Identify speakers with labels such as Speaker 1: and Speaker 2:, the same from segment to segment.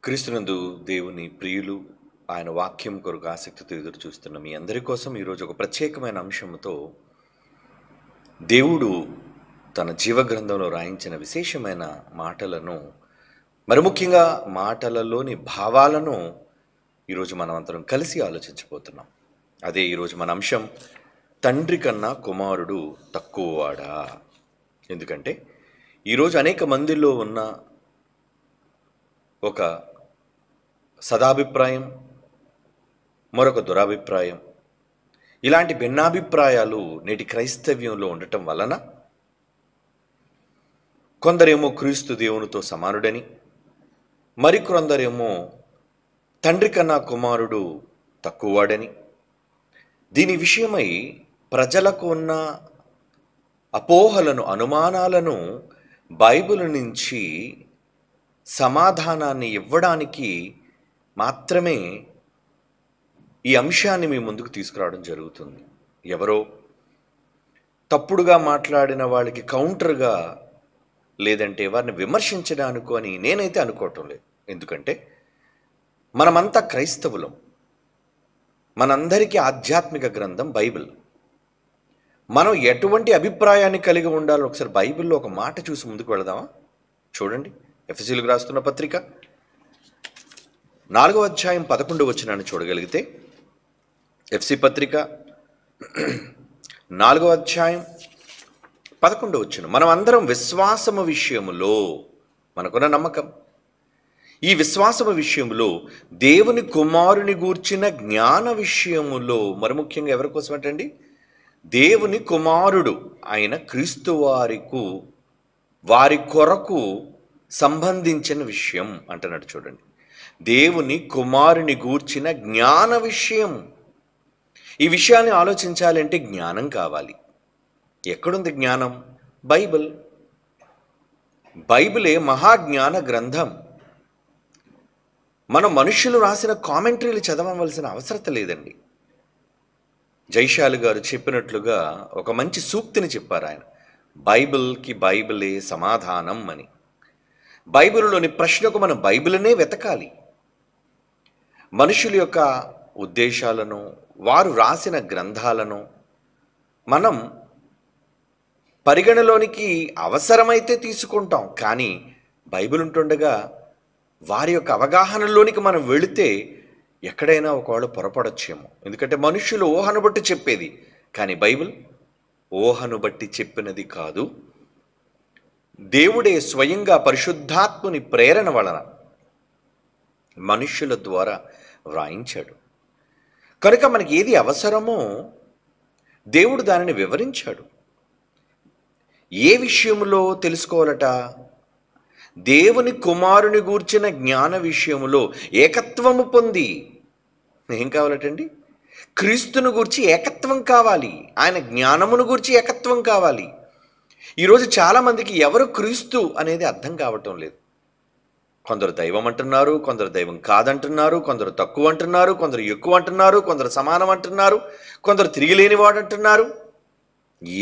Speaker 1: క్రీస్తునందు దేవుని ప్రియులు, ఆయన వాక్యం కొరకు ఆసక్తితో ఎదురు చూస్తున్న మీ అందరి కోసం ఈరోజు ఒక ప్రత్యేకమైన అంశంతో దేవుడు తన జీవగ్రంథంలో రాయించిన విశేషమైన మాటలను, మరి ముఖ్యంగా మాటలలోని భావాలను ఈరోజు మనం అందరం కలిసి ఆలోచించబోతున్నాం. అదే ఈరోజు మన అంశం, తండ్రి కన్నా కుమారుడు తక్కువవాడా. ఎందుకంటే ఈరోజు అనేక మందిలో ఉన్న ఒక సదాభిప్రాయం, మరొక దురాభిప్రాయం, ఇలాంటి భిన్నాభిప్రాయాలు నేటి క్రైస్తవ్యంలో ఉండటం వలన కొందరేమో క్రీస్తు దేవునితో సమానుడని, మరికొందరేమో తండ్రి కన్నా కుమారుడు తక్కువవాడని, దీని విషయమై ప్రజలకు ఉన్న అపోహలను, అనుమానాలను బైబిల్ నుంచి సమాధానాన్ని ఇవ్వడానికి మాత్రమే ఈ అంశాన్ని మీ ముందుకు తీసుకురావడం జరుగుతుంది. ఎవరో తప్పుడుగా మాట్లాడిన వాళ్ళకి కౌంటర్గా, లేదంటే వారిని విమర్శించడానికో అని నేనైతే అనుకోవటం లేదు. ఎందుకంటే మనమంతా క్రైస్తవులం, మనందరికీ ఆధ్యాత్మిక గ్రంథం బైబిల్. మనం ఎటువంటి అభిప్రాయాన్ని కలిగి ఉండాలో ఒకసారి బైబిల్లో ఒక మాట చూసి ముందుకు వెళదామా? చూడండి, ఎఫెసీయులకు రాస్తున్న పత్రిక 4వ అధ్యాయం 11వ వచనాన్ని చూడగలిగితే, ఎఫ్సి పత్రిక 4వ అధ్యాయం 11వ వచనం, మనం అందరం విశ్వాసము విషయములో, మనకున్న నమ్మకం, ఈ విశ్వాసము విషయములో దేవుని కుమారుని గూర్చిన జ్ఞాన విషయములో, మరి ముఖ్యంగా ఎవరి కోసం అంటండి? దేవుని కుమారుడు ఆయన క్రీస్తు వారి కొరకు సంబంధించిన విషయం అంటున్నాడు. చూడండి, దేవుని కుమారుని గూర్చిన జ్ఞాన విషయం. ఈ విషయాన్ని ఆలోచించాలంటే జ్ఞానం కావాలి. ఎక్కడుంది జ్ఞానం? బైబిల్. బైబిలే మహాజ్ఞాన గ్రంథం. మనం మనుషులు రాసిన కామెంటరీలు చదవవలసిన అవసరం లేదండి. జైశాలి గారు చెప్పినట్లుగా ఒక మంచి సూక్తిని చెప్పారు ఆయన, బైబిల్కి బైబిలే సమాధానం అని. బైబిల్లోని ప్రశ్నకు మనం బైబిల్నే వెతకాలి. మనుషుల యొక్క ఉద్దేశాలను, వారు రాసిన గ్రంథాలను మనం పరిగణలోనికి అవసరమైతే తీసుకుంటాం. కానీ బైబిల్ ఉంటుండగా వారి యొక్క అవగాహనలోనికి మనం వెళితే ఎక్కడైనా ఒకవేళ పొరపడొచ్చేమో. ఎందుకంటే మనుషులు ఊహను బట్టి చెప్పేది, కానీ బైబిల్ ఊహను బట్టి చెప్పినది కాదు. దేవుడే స్వయంగా పరిశుద్ధాత్ముని ప్రేరణ వలన మనుష్యుల ద్వారా వ్రాయించాడు. కనుక మనకి ఏది అవసరమో దేవుడు దానిని వివరించాడు. ఏ విషయంలో తెలుసుకోవాలట? దేవుని కుమారుని గూర్చిన జ్ఞాన విషయములో ఏకత్వము పొంది. ఏం కావాలటండి? క్రీస్తును గూర్చి ఏకత్వం కావాలి, ఆయన జ్ఞానమును గూర్చి ఏకత్వం కావాలి. ఈరోజు చాలామందికి ఎవరు క్రీస్తు అనేది అర్థం కావటం లేదు. కొందరు దైవం అంటున్నారు, కొందరు దైవం కాదంటున్నారు, కొందరు తక్కువ అంటున్నారు, కొందరు ఎక్కువ అంటున్నారు, కొందరు సమానం అంటున్నారు, కొందరు తిరిగిలేనివాడు అంటున్నారు.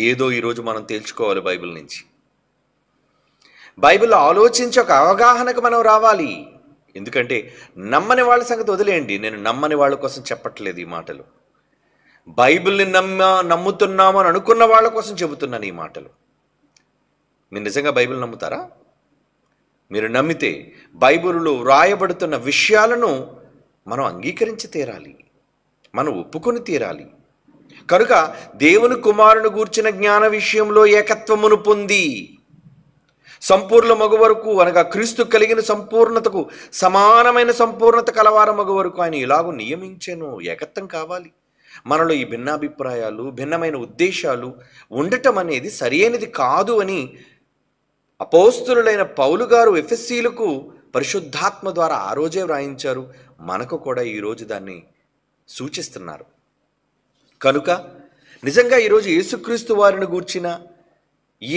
Speaker 1: ఏదో ఈరోజు మనం తేల్చుకోవాలి బైబిల్ నుంచి. బైబిల్ ఆలోచించి ఒక అవగాహనకు మనం రావాలి. ఎందుకంటే నమ్మని వాళ్ళ సంగతి వదిలేయండి, నేను నమ్మని వాళ్ళ కోసం చెప్పట్లేదు ఈ మాటలు. బైబిల్ని నమ్ముతున్నాము అని అనుకున్న వాళ్ళ కోసం చెబుతున్నాను ఈ మాటలు. మీరు నిజంగా బైబిల్ నమ్ముతారా? మీరు నమ్మితే బైబిల్లో వ్రాయబడుతున్న విషయాలను మనం అంగీకరించి తీరాలి, మనం ఒప్పుకొని తీరాలి. కనుక దేవుని కుమారుని గూర్చిన జ్ఞాన విషయంలో ఏకత్వమును పొంది సంపూర్ణ మగు వరకు, అనగా క్రీస్తు కలిగిన సంపూర్ణతకు సమానమైన సంపూర్ణత కలవార మగు వరకు ఆయన ఇలాగూ నియమించెను. ఏకత్వం కావాలి. మనలో ఈ భిన్నాభిప్రాయాలు, భిన్నమైన ఉద్దేశాలు ఉండటం అనేది సరైనది కాదు అని అపోస్తులుడైన పౌలు గారు ఎఫెసీయులకు పరిశుద్ధాత్మ ద్వారా ఆ రోజే వ్రాయించారు. మనకు కూడా ఈరోజు దాన్ని సూచిస్తున్నారు. కనుక నిజంగా ఈరోజు యేసుక్రీస్తు వారిని గూర్చిన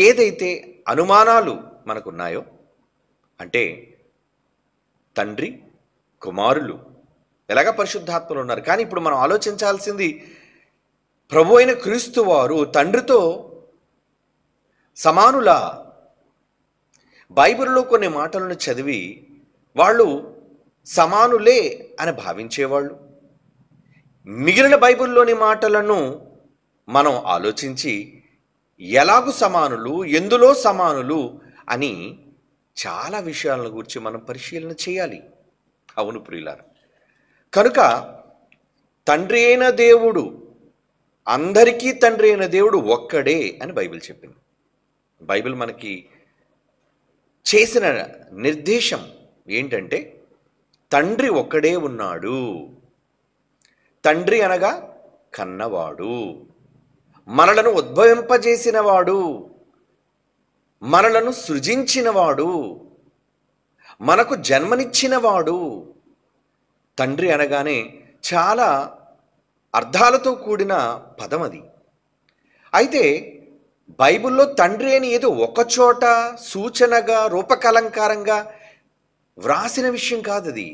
Speaker 1: ఏదైతే అనుమానాలు మనకున్నాయో, అంటే తండ్రి కుమారులు ఎలాగ పరిశుద్ధాత్మలు ఉన్నారు, కానీ ఇప్పుడు మనం ఆలోచించాల్సింది, ప్రభు అయిన క్రీస్తు వారు తండ్రితో సమానులా? బైబిల్లో కొన్ని మాటలను చదివి వాళ్ళు సమానులే అని భావించేవాళ్ళు. మిగిలిన బైబిల్లోని మాటలను మనం ఆలోచించి ఎలాగు సమానులు, ఎందులో సమానులు అని చాలా విషయాలను గురించి మనం పరిశీలన చేయాలి. అవును ప్రియులారా, కనుక తండ్రి అయిన దేవుడు, అందరికీ తండ్రి అయిన దేవుడు ఒక్కడే అని బైబిల్ చెప్పింది. బైబిల్ మనకి చేసిన నిర్దేశం ఏంటంటే తండ్రి ఒక్కడే ఉన్నాడు. తండ్రి అనగా కన్నవాడు, మనలను ఉద్భవింపజేసినవాడు, మనలను సృజించినవాడు, మనకు జన్మనిచ్చినవాడు. తండ్రి అనగానే చాలా అర్థాలతో కూడిన పదం అది. అయితే బైబిల్లో తండ్రి అని ఏదో ఒకచోట సూచనగా, రూపకలంకారంగా వ్రాసిన విషయం కాదు అది.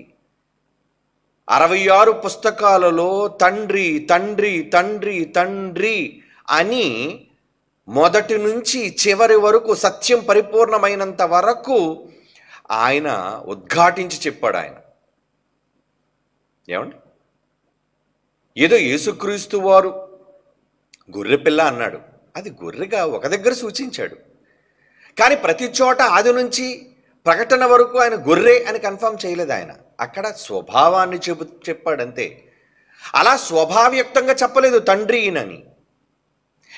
Speaker 1: 66 పుస్తకాలలో తండ్రి తండ్రి తండ్రి తండ్రి అని మొదటి నుంచి చివరి వరకు, సత్యం పరిపూర్ణమైనంత వరకు ఆయన ఉద్ఘాటించి చెప్పాడు. ఆయన ఏమండి, ఏదో యేసుక్రీస్తు వారు గొర్రెపిల్ల అన్నాడు, అది గొర్రెగా ఒక దగ్గర సూచించాడు. కానీ ప్రతి చోట ఆది నుంచి ప్రకటన వరకు ఆయన గొర్రె అని కన్ఫర్మ్ చేయలేదు. ఆయన అక్కడ స్వభావాన్ని చెప్పాడంతే. అలా స్వభావయుక్తంగా చెప్పలేదు తండ్రి ఈయనని,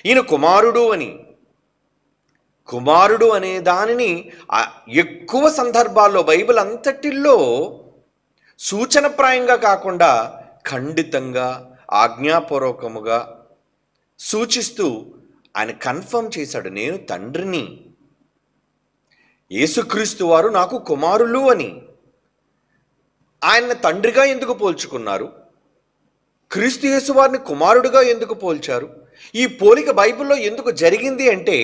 Speaker 1: ఈయన కుమారుడు అని. కుమారుడు అనే దానిని ఎక్కువ సందర్భాల్లో బైబిల్ అంతటిలో సూచనప్రాయంగా కాకుండా ఖండితంగా, ఆజ్ఞాపూర్వకముగా సూచిస్తూ ఆయన కన్ఫర్మ్ చేశాడు, నేను తండ్రిని, యేసుక్రీస్తు వారు నాకు కుమారులు అని. ఆయన తండ్రిగా ఎందుకు పోల్చుకున్నారు? క్రీస్తు యేసు వారిని కుమారుడుగా ఎందుకు పోల్చారు? ఈ పోలిక బైబిల్లో ఎందుకు జరిగింది అంటే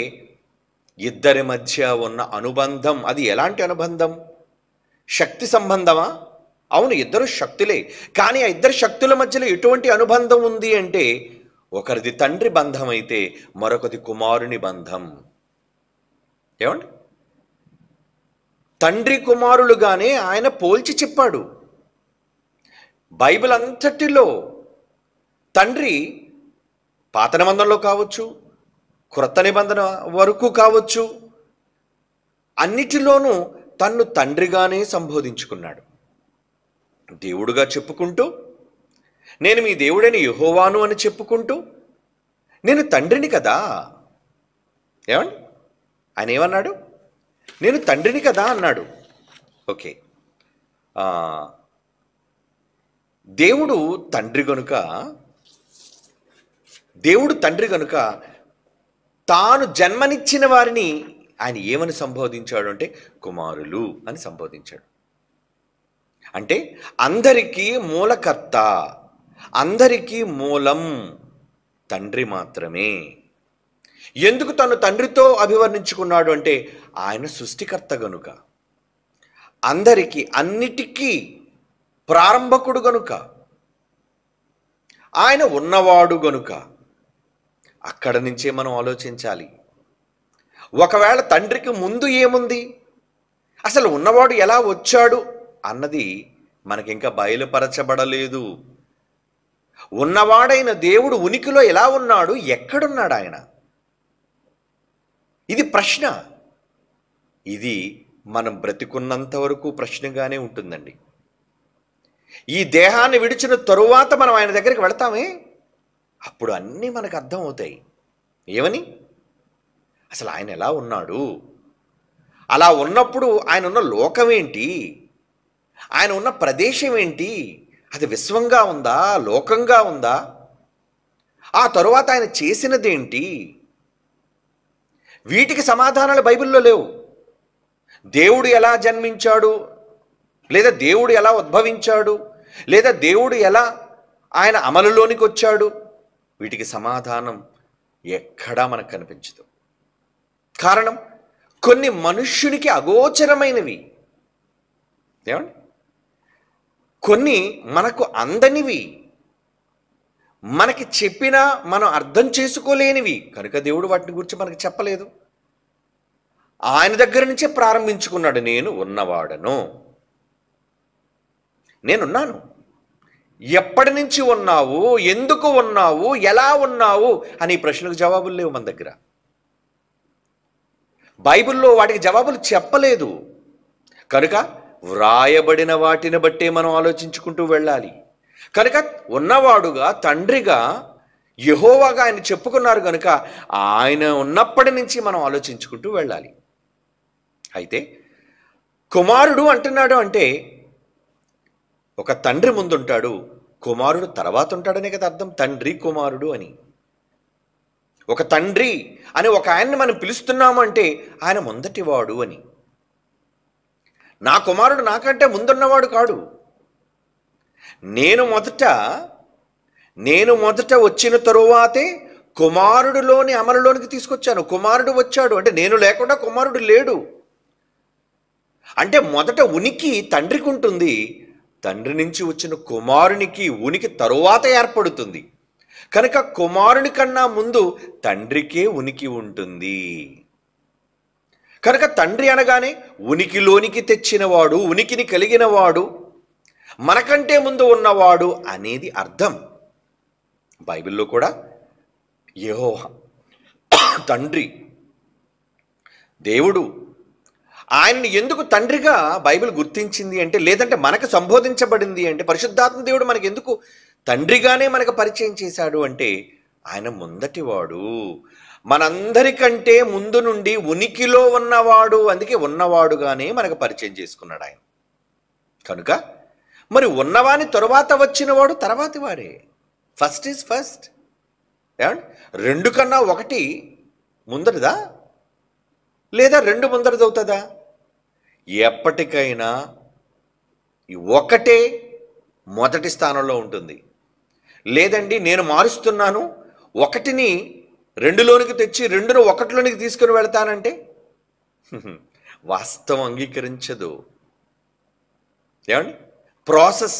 Speaker 1: ఇద్దరి మధ్య ఉన్న అనుబంధం. అది ఎలాంటి అనుబంధం? శక్తి సంబంధమా? అవును, ఇద్దరు శక్తులే. కానీ ఆ ఇద్దరు శక్తుల మధ్యలో ఎటువంటి అనుబంధం ఉంది అంటే ఒకరిది తండ్రి బంధం అయితే మరొకది కుమారుని బంధం. ఏమండి, తండ్రి కుమారులుగానే ఆయన పోల్చి చెప్పాడు. బైబిల్ అంతటిలో తండ్రి పాత నిబంధనలో కావచ్చు, క్రొత్త నిబంధన వరకు కావచ్చు, అన్నిటిలోనూ తన్ను తండ్రిగానే సంబోధించుకున్నాడు. దేవుడుగా చెప్పుకుంటూ, నేను మీ దేవుడని యెహోవాను అని చెప్పుకుంటూ, నేను తండ్రిని కదా. ఏమండి, ఆయన ఏమన్నాడు? నేను తండ్రిని కదా అన్నాడు. ఓకే, దేవుడు తండ్రి గనుక తాను జన్మనిచ్చిన వారిని ఆయన ఏమని సంబోధించాడు అంటే కుమారులు అని సంబోధించాడు. అంటే అందరికీ మూలకర్త, అందరికీ మూలం తండ్రి మాత్రమే. ఎందుకు తను తండ్రితో అభివర్ణించుకున్నాడు అంటే ఆయన సృష్టికర్త గనుక, అందరికీ అన్నిటికీ ప్రారంభకుడు గనుక, ఆయన ఉన్నవాడు గనుక. అక్కడ నుంచే మనం ఆలోచించాలి. ఒకవేళ తండ్రికి ముందు ఏముంది, అసలు ఉన్నవాడు ఎలా వచ్చాడు అన్నది మనకింకా బయలుపరచబడలేదు. ఉన్నవాడైన దేవుడు ఉనికిలో ఎలా ఉన్నాడు, ఎక్కడున్నాడు ఆయన? ఇది ప్రశ్న. ఇది మనం బ్రతికున్నంత వరకు ప్రశ్నగానే ఉంటుందండి. ఈ దేహాన్ని విడిచిన తరువాత మనం ఆయన దగ్గరికి వెళతామే, అప్పుడు అన్నీ మనకు అర్థం అవుతాయి. ఏమని? అసలు ఆయన ఎలా ఉన్నాడు, అలా ఉన్నప్పుడు ఆయన ఉన్న లోకం ఏంటి, ఆయన ఉన్న ప్రదేశం ఏంటి, అది విశ్వంగా ఉందా, లోకంగా ఉందా, ఆ తరువాత ఆయన చేసినదేంటి, వీటికి సమాధానాలు బైబిల్లో లేవు. దేవుడు ఎలా జన్మించాడు, లేదా దేవుడు ఎలా ఉద్భవించాడు, లేదా దేవుడు ఎలా ఆయన అమలులోనికి వచ్చాడు, వీటికి సమాధానం ఎక్కడా మనకు కనిపించదు. కారణం, కొన్ని మనుష్యునికి అగోచరమైనవి, ఏమండి, కొన్ని మనకు అందనివి, మనకి చెప్పినా మనం అర్థం చేసుకోలేనివి కనుక దేవుడు వాటిని గురించి మనకు చెప్పలేదు. ఆయన దగ్గర నుంచే ప్రారంభించుకున్నాడు, నేను ఉన్నవాడను. నేనున్నాను. ఎప్పటి నుంచి ఉన్నావు, ఎందుకు ఉన్నావు, ఎలా ఉన్నావు అని ఈ ప్రశ్నలకు జవాబులు లేవు మన దగ్గర. బైబిల్లో వాటికి జవాబులు చెప్పలేదు. కనుక వ్రాయబడిన వాటిని బట్టే మనం ఆలోచించుకుంటూ వెళ్ళాలి. కనుక ఉన్నవాడుగా, తండ్రిగా, యెహోవాగా ఆయన చెప్పుకున్నారు కనుక ఆయన ఉన్నప్పటి నుంచి మనం ఆలోచించుకుంటూ వెళ్ళాలి. అయితే కుమారుడు అంటున్నాడు అంటే ఒక తండ్రి ముందుంటాడు, కుమారుడు తర్వాత ఉంటాడనే కదా అర్థం, తండ్రి కుమారుడు అని. ఒక తండ్రి అని ఒక ఆయన్ని మనం పిలుస్తున్నాము అంటే ఆయన మొదటివాడు అని. నా కుమారుడు నాకంటే ముందున్నవాడు కాడు. నేను మొదట వచ్చిన తరువాతే కుమారుడులోని అమలులోనికి తీసుకొచ్చాను. కుమారుడు వచ్చాడు అంటే నేను లేకుండా కుమారుడు లేడు. అంటే మొదట ఉనికి తండ్రికి ఉంటుంది, తండ్రి నుంచి వచ్చిన కుమారునికి ఉనికి తరువాత ఏర్పడుతుంది. కనుక కుమారుని కన్నా ముందు తండ్రికే ఉనికి ఉంటుంది. కనుక తండ్రి అనగానే ఉనికిలోనికి తెచ్చినవాడు, ఉనికిని కలిగినవాడు, మనకంటే ముందు ఉన్నవాడు అనేది అర్థం. బైబిల్లో కూడా యెహోవా తండ్రి, దేవుడు, ఆయన్ని ఎందుకు తండ్రిగా బైబిల్ గుర్తించింది అంటే, లేదంటే మనకు సంబోధించబడింది అంటే, పరిశుద్ధాత్మ దేవుడు మనకు ఎందుకు తండ్రిగానే మనకు పరిచయం చేశాడు అంటే, ఆయన ముందటివాడు, మనందరికంటే ముందు నుండి ఉనికిలో ఉన్నవాడు, అందుకే ఉన్నవాడుగానే మనకు పరిచయం చేసుకున్నాడు ఆయన. కనుక మరి ఉన్నవాని తరువాత వచ్చినవాడు తర్వాతి వాడే. First is first. ఏమండి, రెండు కన్నా ఒకటి ముందరిదా లేదా రెండు ముందరిదవుతుందా? ఎప్పటికైనా ఒకటే మొదటి స్థానంలో ఉంటుంది. లేదండి నేను మారుస్తున్నాను, ఒకటిని రెండులోనికి తెచ్చి రెండును ఒకటిలోనికి తీసుకుని వెళ్తానంటే వాస్తవం అంగీకరించదు. ఏమండి, ప్రాసెస్,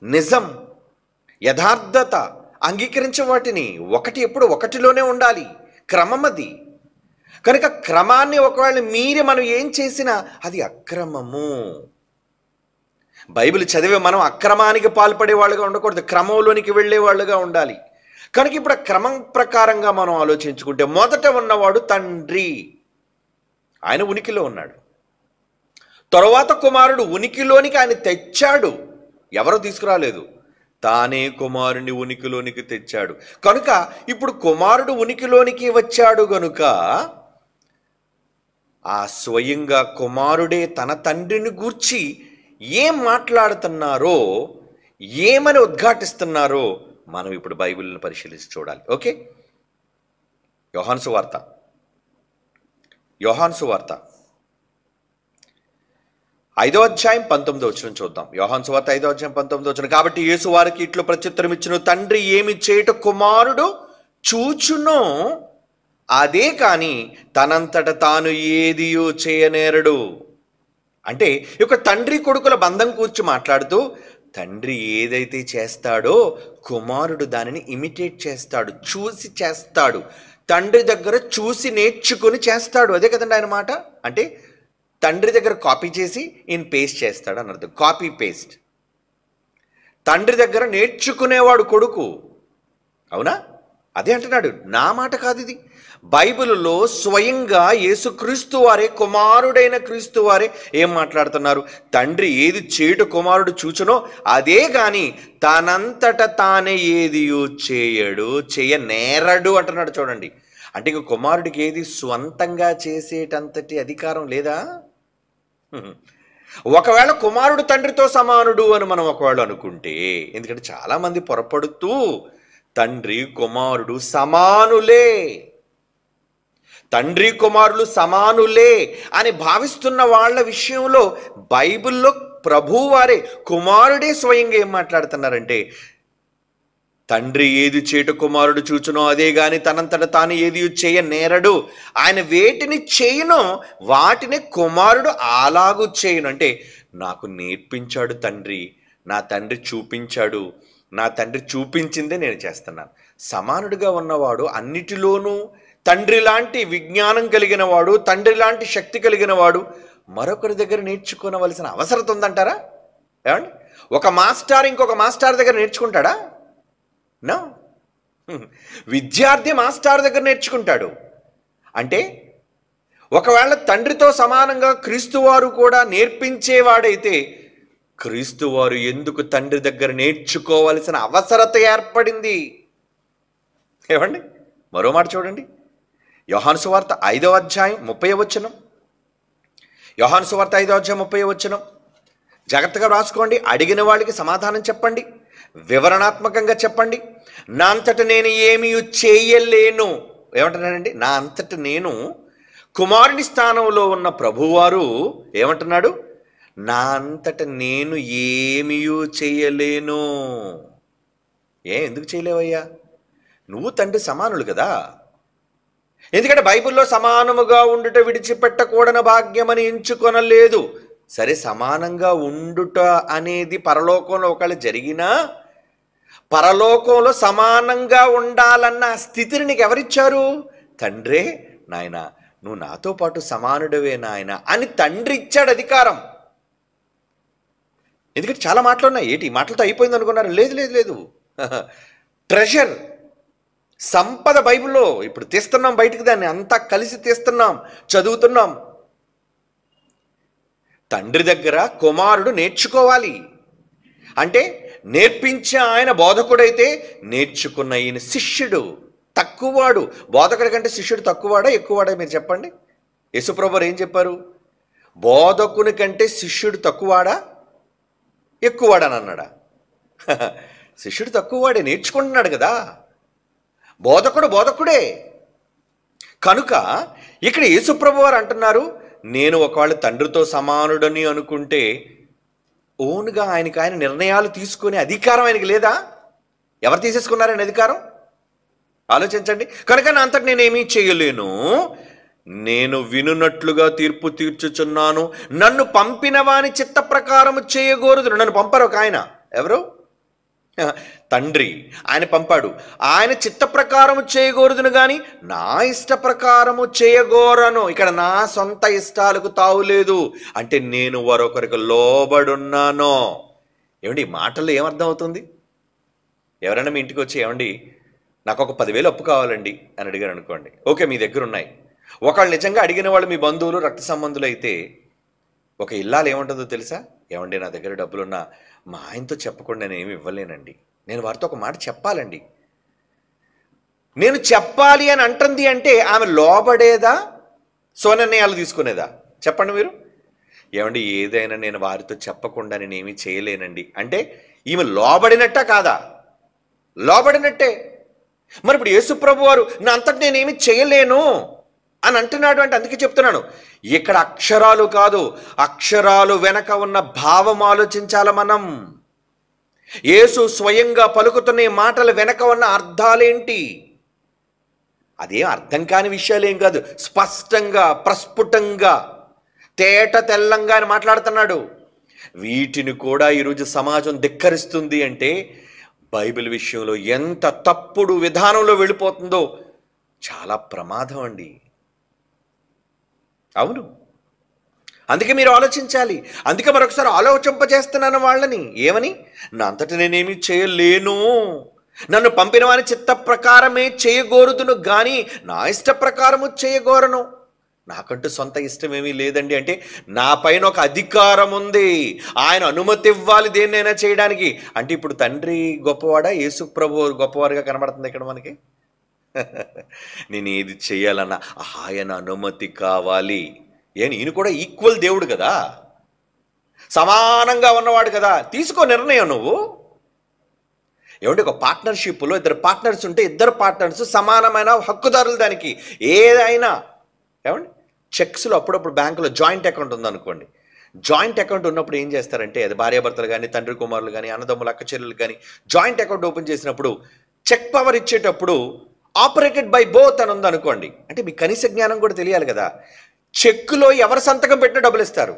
Speaker 1: నిజం, యథార్థత అంగీకరించే వాటిని ఒకటి ఎప్పుడు ఒకటిలోనే ఉండాలి. క్రమం అది. కనుక క్రమాన్ని ఒకవేళ మీరి మనం ఏం చేసినా అది అక్రమము. బైబిల్ చదివే మనం అక్రమానికి పాల్పడే వాళ్ళుగా ఉండకూడదు, క్రమంలోనికి వెళ్ళే వాళ్ళుగా ఉండాలి. కనుక ఇప్పుడు ఆ క్రమం ప్రకారంగా మనం ఆలోచించుకుంటే మొదట ఉన్నవాడు తండ్రి, ఆయన ఉనికిలో ఉన్నాడు. తరువాత కుమారుడు ఉనికిలోనికి ఆయన తెచ్చాడు. ఎవరో తీసుకురాలేదు, తానే కుమారుని ఉనికిలోనికి తెచ్చాడు. కనుక ఇప్పుడు కుమారుడు ఉనికిలోనికి వచ్చాడు గనుక ఆ స్వయంగా కుమారుడే తన తండ్రిని గూర్చి ఏం మాట్లాడుతున్నారో, ఏమని ఉద్ఘాటిస్తున్నారో మనం ఇప్పుడు బైబిల్ని పరిశీలించి చూడాలి. ఓకే, యోహాను సువార్త 5వ అధ్యాయం 19వ వచనం చూద్దాం. యోహాను సువార్త 5వ అధ్యాయం 19వ వచనం. కాబట్టి యేసు వారికి ఇట్లు ప్రత్యుత్తరం ఇచ్చును, తండ్రి ఏమి చేయుట కుమారుడు చూచునో అదే కాని తనంతట తాను ఏదియో చేయనేరడు. అంటే ఇక తండ్రి కొడుకుల బంధం కూర్చి మాట్లాడుతూ, తండ్రి ఏదైతే చేస్తాడో కుమారుడు దానిని ఇమిటేట్ చేస్తాడు, చూసి చేస్తాడు. తండ్రి దగ్గర చూసి నేర్చుకుని చేస్తాడు. అదే కదండి ఆయన మాట. అంటే తండ్రి దగ్గర కాపీ చేసి ఈయన పేస్ట్ చేస్తాడు అని అర్థం. Copy paste. తండ్రి దగ్గర నేర్చుకునేవాడు కొడుకు. అవునా? అదే అంటున్నాడు, నా మాట కాదు ఇది. బైబిల్లో స్వయంగా యేసుక్రీస్తు వారే, కుమారుడైన క్రీస్తు వారే ఏం మాట్లాడుతున్నారు? తండ్రి ఏది చేయుట కుమారుడు చూచునో అదే గాని తనంతట తానే ఏది చేయడు, చేయనేరడు అంటున్నాడు. చూడండి, అంటే ఇక కుమారుడికి ఏది స్వంతంగా చేసేటంతటి అధికారం లేదా? ఒకవేళ కుమారుడు తండ్రితో సమానుడు అని మనం ఒకవేళ అనుకుంటే, ఎందుకంటే చాలామంది పొరపడుతూ తండ్రి కుమారుడు సమానులే, తండ్రి కుమారులు సమానులే అని భావిస్తున్న వాళ్ళ విషయంలో బైబిల్లో ప్రభువారే, కుమారుడే స్వయంగా ఏం మాట్లాడుతున్నారంటే, తండ్రి ఏది చేయుట కుమారుడు చూచునో అదే గాని తనంతట తాను ఏది చేయనేరడు. ఆయన వేటిని చేయునో వాటిని కుమారుడు అలాగూ చేయును. అంటే నాకు నేర్పించాడు తండ్రి, నా తండ్రి చూపించాడు, నా తండ్రి చూపించిందే నేను చేస్తున్నాను. సమానుడిగా ఉన్నవాడు అన్నిటిలోనూ తండ్రి లాంటి విజ్ఞానం కలిగిన వాడు, తండ్రి లాంటి శక్తి కలిగిన వాడు మరొకరి దగ్గర నేర్చుకోవలసిన అవసరం ఉందంటారా? ఏమండి? ఒక మాస్టర్ ఇంకొక మాస్టర్ దగ్గర నేర్చుకుంటాడా? నో. విద్యార్థి మాస్టర్ దగ్గర నేర్చుకుంటాడు. అంటే ఒకవేళ తండ్రితో సమానంగా క్రీస్తువారు కూడా నేర్పించేవాడైతే క్రీస్తువారు ఎందుకు తండ్రి దగ్గర నేర్చుకోవాల్సిన అవసరత ఏర్పడింది? ఏమండి? మరో మాట చూడండి, యోహాను సువార్త 5వ అధ్యాయం 30వ వచనం. యోహాను సువార్త 5వ అధ్యాయం 30వ వచనం జాగ్రత్తగా రాసుకోండి. అడిగిన వాళ్ళకి సమాధానం చెప్పండి, వివరణాత్మకంగా చెప్పండి. నా అంతట నేను ఏమీ చేయలేను. ఏమంటున్నానండి? నా అంతట నేను. కుమారుని స్థానంలో ఉన్న ప్రభువారు ఏమంటున్నాడు? నా అంతట నేను ఏమీ చేయలేను. ఎందుకు చేయలేవయ్యా? నువ్వు తండ్రి సమానులు కదా. ఎందుకంటే బైబిల్లో సమానముగా ఉండుట విడిచిపెట్టకూడని భాగ్యమని ఎంచుకొనలేదు. సరే, సమానంగా ఉండుట అనేది పరలోకంలో ఒకవేళ జరిగినా, పరలోకంలో సమానంగా ఉండాలన్న స్థితిని నీకు ఎవరిచ్చారు? తండ్రే. నాయన, నువ్వు నాతో పాటు సమానుడివే నాయన అని తండ్రి ఇచ్చాడు అధికారం. ఎందుకంటే చాలా మాటలు ఉన్నాయి. ఏంటి మాటలతో అయిపోయింది అనుకున్నారు? లేదు లేదు లేదు. ట్రెజర్, సంపద బైబిల్లో ఇప్పుడు తీస్తున్నాం బయటికి, దాన్ని అంతా కలిసి తీస్తున్నాం, చదువుతున్నాం. తండ్రి దగ్గర కుమారుడు నేర్చుకోవాలి. అంటే నేర్పించే ఆయన బోధకుడైతే నేర్చుకున్న ఈయన శిష్యుడు తక్కువవాడు. బోధకుడి కంటే శిష్యుడు తక్కువవాడా ఎక్కువవాడా మీరు చెప్పండి? యేసుప్రభువు ఏం చెప్పారు? బోధకుని కంటే శిష్యుడు తక్కువవాడా ఎక్కువవాడని అన్నాడా? శిష్యుడు తక్కువవాడే, నేర్చుకుంటున్నాడు కదా. బోధకుడు బోధకుడే. కనుక ఇక్కడ యేసుప్రభువు వారు అంటున్నారు, నేను ఒకవేళ తండ్రితో సమానుడని అనుకుంటే ఓన్గా ఆయనకు ఆయన నిర్ణయాలు తీసుకునే అధికారం ఆయనకి లేదా? ఎవరు తీసేసుకున్నారని అధికారం? ఆలోచించండి. కనుక నా అంతటి నేనేమీ చేయలేను, నేను వినున్నట్లుగా తీర్పు తీర్చుచున్నాను, నన్ను పంపిన వాని చిత్త ప్రకారము చేయగోరుదును. నన్ను పంపారు ఒక ఆయన, ఎవరు? తండ్రి. ఆయన పంపాడు. ఆయన చిత్త ప్రకారము చేయగోరుదును కానీ నా ఇష్ట ప్రకారము చేయగోరను. ఇక్కడ నా సొంత ఇష్టాలకు తావులేదు. అంటే నేను మరొకరికి లోబడున్నాను. ఏమండి, ఈ మాటల్లో ఏమర్థం అవుతుంది? ఎవరైనా మీ ఇంటికి వచ్చి, ఏమండి నాకు ఒక 10,000 అప్పు కావాలండి అని అడిగారు అనుకోండి. ఓకే, మీ దగ్గర ఉన్నాయి. ఒకళ్ళు నిజంగా అడిగిన వాళ్ళు మీ బంధువులు, రక్త సంబంధులు అయితే ఒక ఇల్లాలు ఏముంటుందో తెలుసా? ఏమండి నా దగ్గర డబ్బులున్నా మా ఆయనతో చెప్పకుండా నేను ఏమి ఇవ్వలేనండి, నేను వారితో ఒక మాట చెప్పాలండి. నేను చెప్పాలి అని అంటుంది అంటే ఆమె లోబడేదా, సోనిర్ణయాలు తీసుకునేదా? చెప్పండి మీరు. ఏమండి ఏదైనా నేను వారితో చెప్పకుండా నేను ఏమీ చేయలేనండి అంటే ఈమె లోబడినట్టా కాదా? లోబడినట్టే. మరి ఇప్పుడు యేసుప్రభు వారు నా అంతటి నేనేమి చేయలేను అని అంటున్నాడు అంటే అందుకే చెప్తున్నాను, ఇక్కడ అక్షరాలు కాదు, అక్షరాలు వెనక ఉన్న భావం ఆలోచించాలి మనం. యేసు స్వయంగా పలుకుతున్న మాటల వెనక ఉన్న అర్థాలేంటి? అదేం అర్థం కాని విషయాలేం కాదు. స్పష్టంగా, ప్రస్ఫుటంగా, తేట తెల్లంగా అని మాట్లాడుతున్నాడు. వీటిని కూడా ఈరోజు సమాజం ధిక్కరిస్తుంది అంటే బైబిల్ విషయంలో ఎంత తప్పుడు విధానంలో వెళ్ళిపోతుందో చాలా ప్రమాదం అండి. అవును, అందుకే మీరు ఆలోచించాలి. అందుకే మరొకసారి ఆలోచింపజేస్తున్నాను వాళ్ళని. ఏమని? నా అంతటి నేనేమి చేయలేను, నన్ను పంపిన వాని చిత్త ప్రకారమే చేయగోరుదును కానీ నా ఇష్ట ప్రకారము చేయగోరను. నాకంటూ సొంత ఇష్టమేమీ లేదండి అంటే నా పైన ఒక అధికారం ఉంది, ఆయన అనుమతి ఇవ్వాలి దేన్నైనా చేయడానికి. అంటే ఇప్పుడు తండ్రి గొప్పవాడా, యేసు ప్రభు గొప్పవారుగా కనబడుతుంది ఇక్కడ మనకి? నేను ఏది చేయాలన్నా ఆయన అనుమతి కావాలి. ఈయన కూడా ఈక్వల్ దేవుడు కదా, సమానంగా ఉన్నవాడు కదా. తీసుకో నిర్ణయం నువ్వు. ఏమంటే ఒక పార్ట్నర్షిప్లో ఇద్దరు పార్ట్నర్స్ ఉంటే ఇద్దరు పార్ట్నర్స్ సమానమైన హక్కుదారులు దానికి. ఏదైనా ఏమండి, చెక్స్లో అప్పుడప్పుడు బ్యాంకులో జాయింట్ అకౌంట్ ఉందనుకోండి. జాయింట్ అకౌంట్ ఉన్నప్పుడు ఏం చేస్తారంటే, అది భార్యాభర్తలు కానీ, తండ్రి కుమారులు కానీ, అన్నదమ్ములు అక్క చెల్లెలు కానీ జాయింట్ అకౌంట్ ఓపెన్ చేసినప్పుడు చెక్ పవర్ ఇచ్చేటప్పుడు ఆపరేటెడ్ బై బోత్ అని ఉందనుకోండి. అంటే మీ కనీస జ్ఞానం కూడా తెలియాలి కదా. చెక్కులో ఎవరు సంతకం పెట్టినా డబ్బులు ఇస్తారు.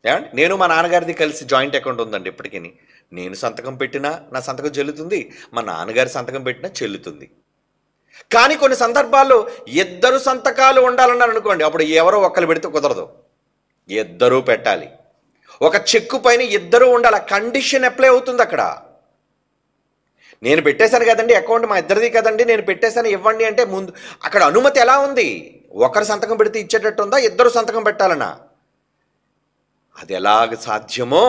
Speaker 1: ఏమండి, నేను మా నాన్నగారిది కలిసి జాయింట్ అకౌంట్ ఉందండి. ఇప్పటికీ నేను సంతకం పెట్టినా నా సంతకం చెల్లుతుంది, మా నాన్నగారి సంతకం పెట్టినా చెల్లుతుంది. కానీ కొన్ని సందర్భాల్లో ఇద్దరు సంతకాలు ఉండాలన్నారు అనుకోండి, అప్పుడు ఎవరో ఒక్కరు పెడితే కుదరదు, ఇద్దరూ పెట్టాలి. ఒక చెక్కు పైన ఇద్దరు ఉండాలి, కండిషన్ అప్లై అవుతుంది అక్కడ. నేను పెట్టేశాను కదండి అకౌంట్, మా ఇద్దరిది కదండి, నేను పెట్టేశాను ఇవ్వండి అంటే ముందు అక్కడ అనుమతి ఎలా ఉంది? ఒకరు సంతకం పెడితే ఇచ్చేటట్టు ఉందా, ఇద్దరు సంతకం పెట్టాలనా? అది ఎలాగ సాధ్యమో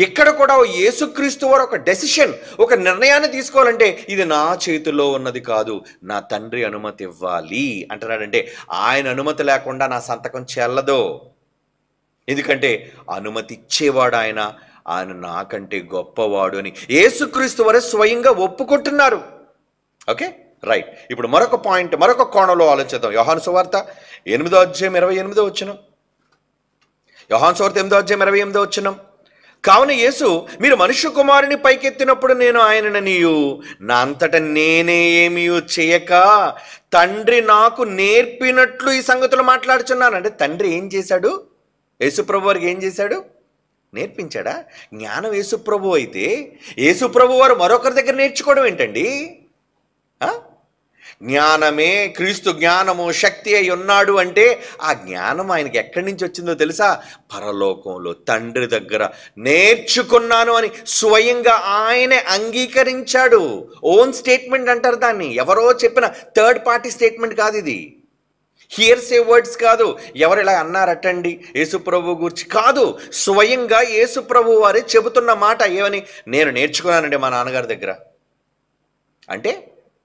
Speaker 1: ఇక్కడ కూడా యేసుక్రీస్తు వారు ఒక డెసిషన్, ఒక నిర్ణయాన్ని తీసుకోవాలంటే ఇది నా చేతిలో ఉన్నది కాదు, నా తండ్రి అనుమతి ఇవ్వాలి అంటున్నాడంటే ఆయన అనుమతి లేకుండా నా సంతకం చెల్లదు. ఎందుకంటే అనుమతి ఇచ్చేవాడు ఆయన, ఆయన నాకంటే గొప్పవాడు అని యేసుక్రీస్తు వారే స్వయంగా ఒప్పుకుంటున్నారు. Okay, right. ఇప్పుడు మరొక పాయింట్, మరొక కోణంలో ఆలోచిద్దాం. యోహాను సువార్త 8:28. యోహాను సువార్త 8:28. కావున యేసు, మీరు మనుష్య కుమారుని పైకెత్తినప్పుడు నేను ఆయననియు నా అంతట నేనే ఏమీ చేయక తండ్రి నాకు నేర్పినట్లు ఈ సంగతులు మాట్లాడుచున్నాను. అంటే తండ్రి ఏం చేశాడు? యేసుప్రభు వారికి ఏం చేశాడు? నేర్పించాడా? జ్ఞానం యేసుప్రభు అయితే యేసుప్రభు వారు మరొకరి దగ్గర నేర్చుకోవడం ఏంటండి? జ్ఞానమే క్రీస్తు జ్ఞానము శక్తి అయి ఉన్నాడు అంటే ఆ జ్ఞానం ఆయనకి ఎక్కడి నుంచి వచ్చిందో తెలుసా? పరలోకంలో తండ్రి దగ్గర నేర్చుకున్నాను అని స్వయంగా ఆయనే అంగీకరించాడు. ఓన్ స్టేట్మెంట్ అంటారు దాన్ని, ఎవరో చెప్పిన థర్డ్ పార్టీ స్టేట్మెంట్ కాదు ఇది. హియర్సే వర్డ్స్ కాదు, ఎవరు ఇలా అన్నారటండి యేసుప్రభు గురించి కాదు, స్వయంగా యేసుప్రభు వారే చెబుతున్న మాట. ఏమని? నేను నేర్చుకున్నానండి మా నాన్నగారి దగ్గర. అంటే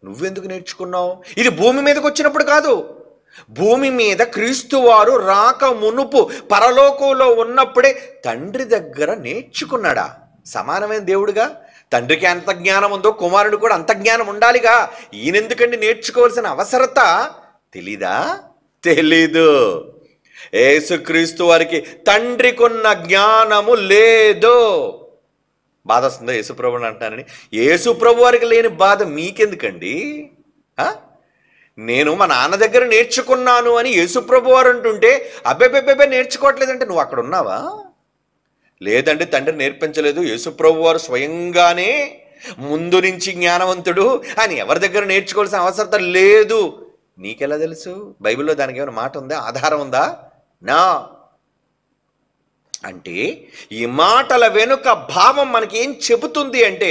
Speaker 1: నువ్వెందుకు నేర్చుకున్నావు? ఇది భూమి మీదకి వచ్చినప్పుడు కాదు, భూమి మీద క్రీస్తు వారు రాక మునుపు పరలోకంలో ఉన్నప్పుడే తండ్రి దగ్గర నేర్చుకున్నాడా? సమానమైన దేవుడుగా తండ్రికి ఎంత జ్ఞానం ఉందో కుమారుడు కూడా అంత జ్ఞానం ఉండాలిగా. ఈయనెందుకండి నేర్చుకోవాల్సిన అవసరత? తెలీదా? తెలీదు. యేసుక్రీస్తు వారికి తండ్రికున్న జ్ఞానము లేదు. బాధ వస్తుందో యేసుప్రభుని అంటున్నానని? యేసుప్రభు వారికి లేని బాధ మీకెందుకండి? నేను మా నాన్న దగ్గర నేర్చుకున్నాను అని యేసుప్రభు వారు అంటుంటే అబ్బెబ్బెబ్బెబ్బే నేర్చుకోవట్లేదంటే నువ్వు అక్కడ ఉన్నావా? లేదండి తండ్రి నేర్పించలేదు, యేసుప్రభు వారు స్వయంగానే ముందు నుంచి జ్ఞానవంతుడు అని ఎవరి దగ్గర నేర్చుకోవాల్సిన అవసరం లేదు. నీకెలా తెలుసు? బైబిల్లో దానికి ఏమైనా మాట ఉందా, ఆధారం ఉందా? నా అంటే ఈ మాటల వెనుక భావం మనకి ఏం చెబుతుంది అంటే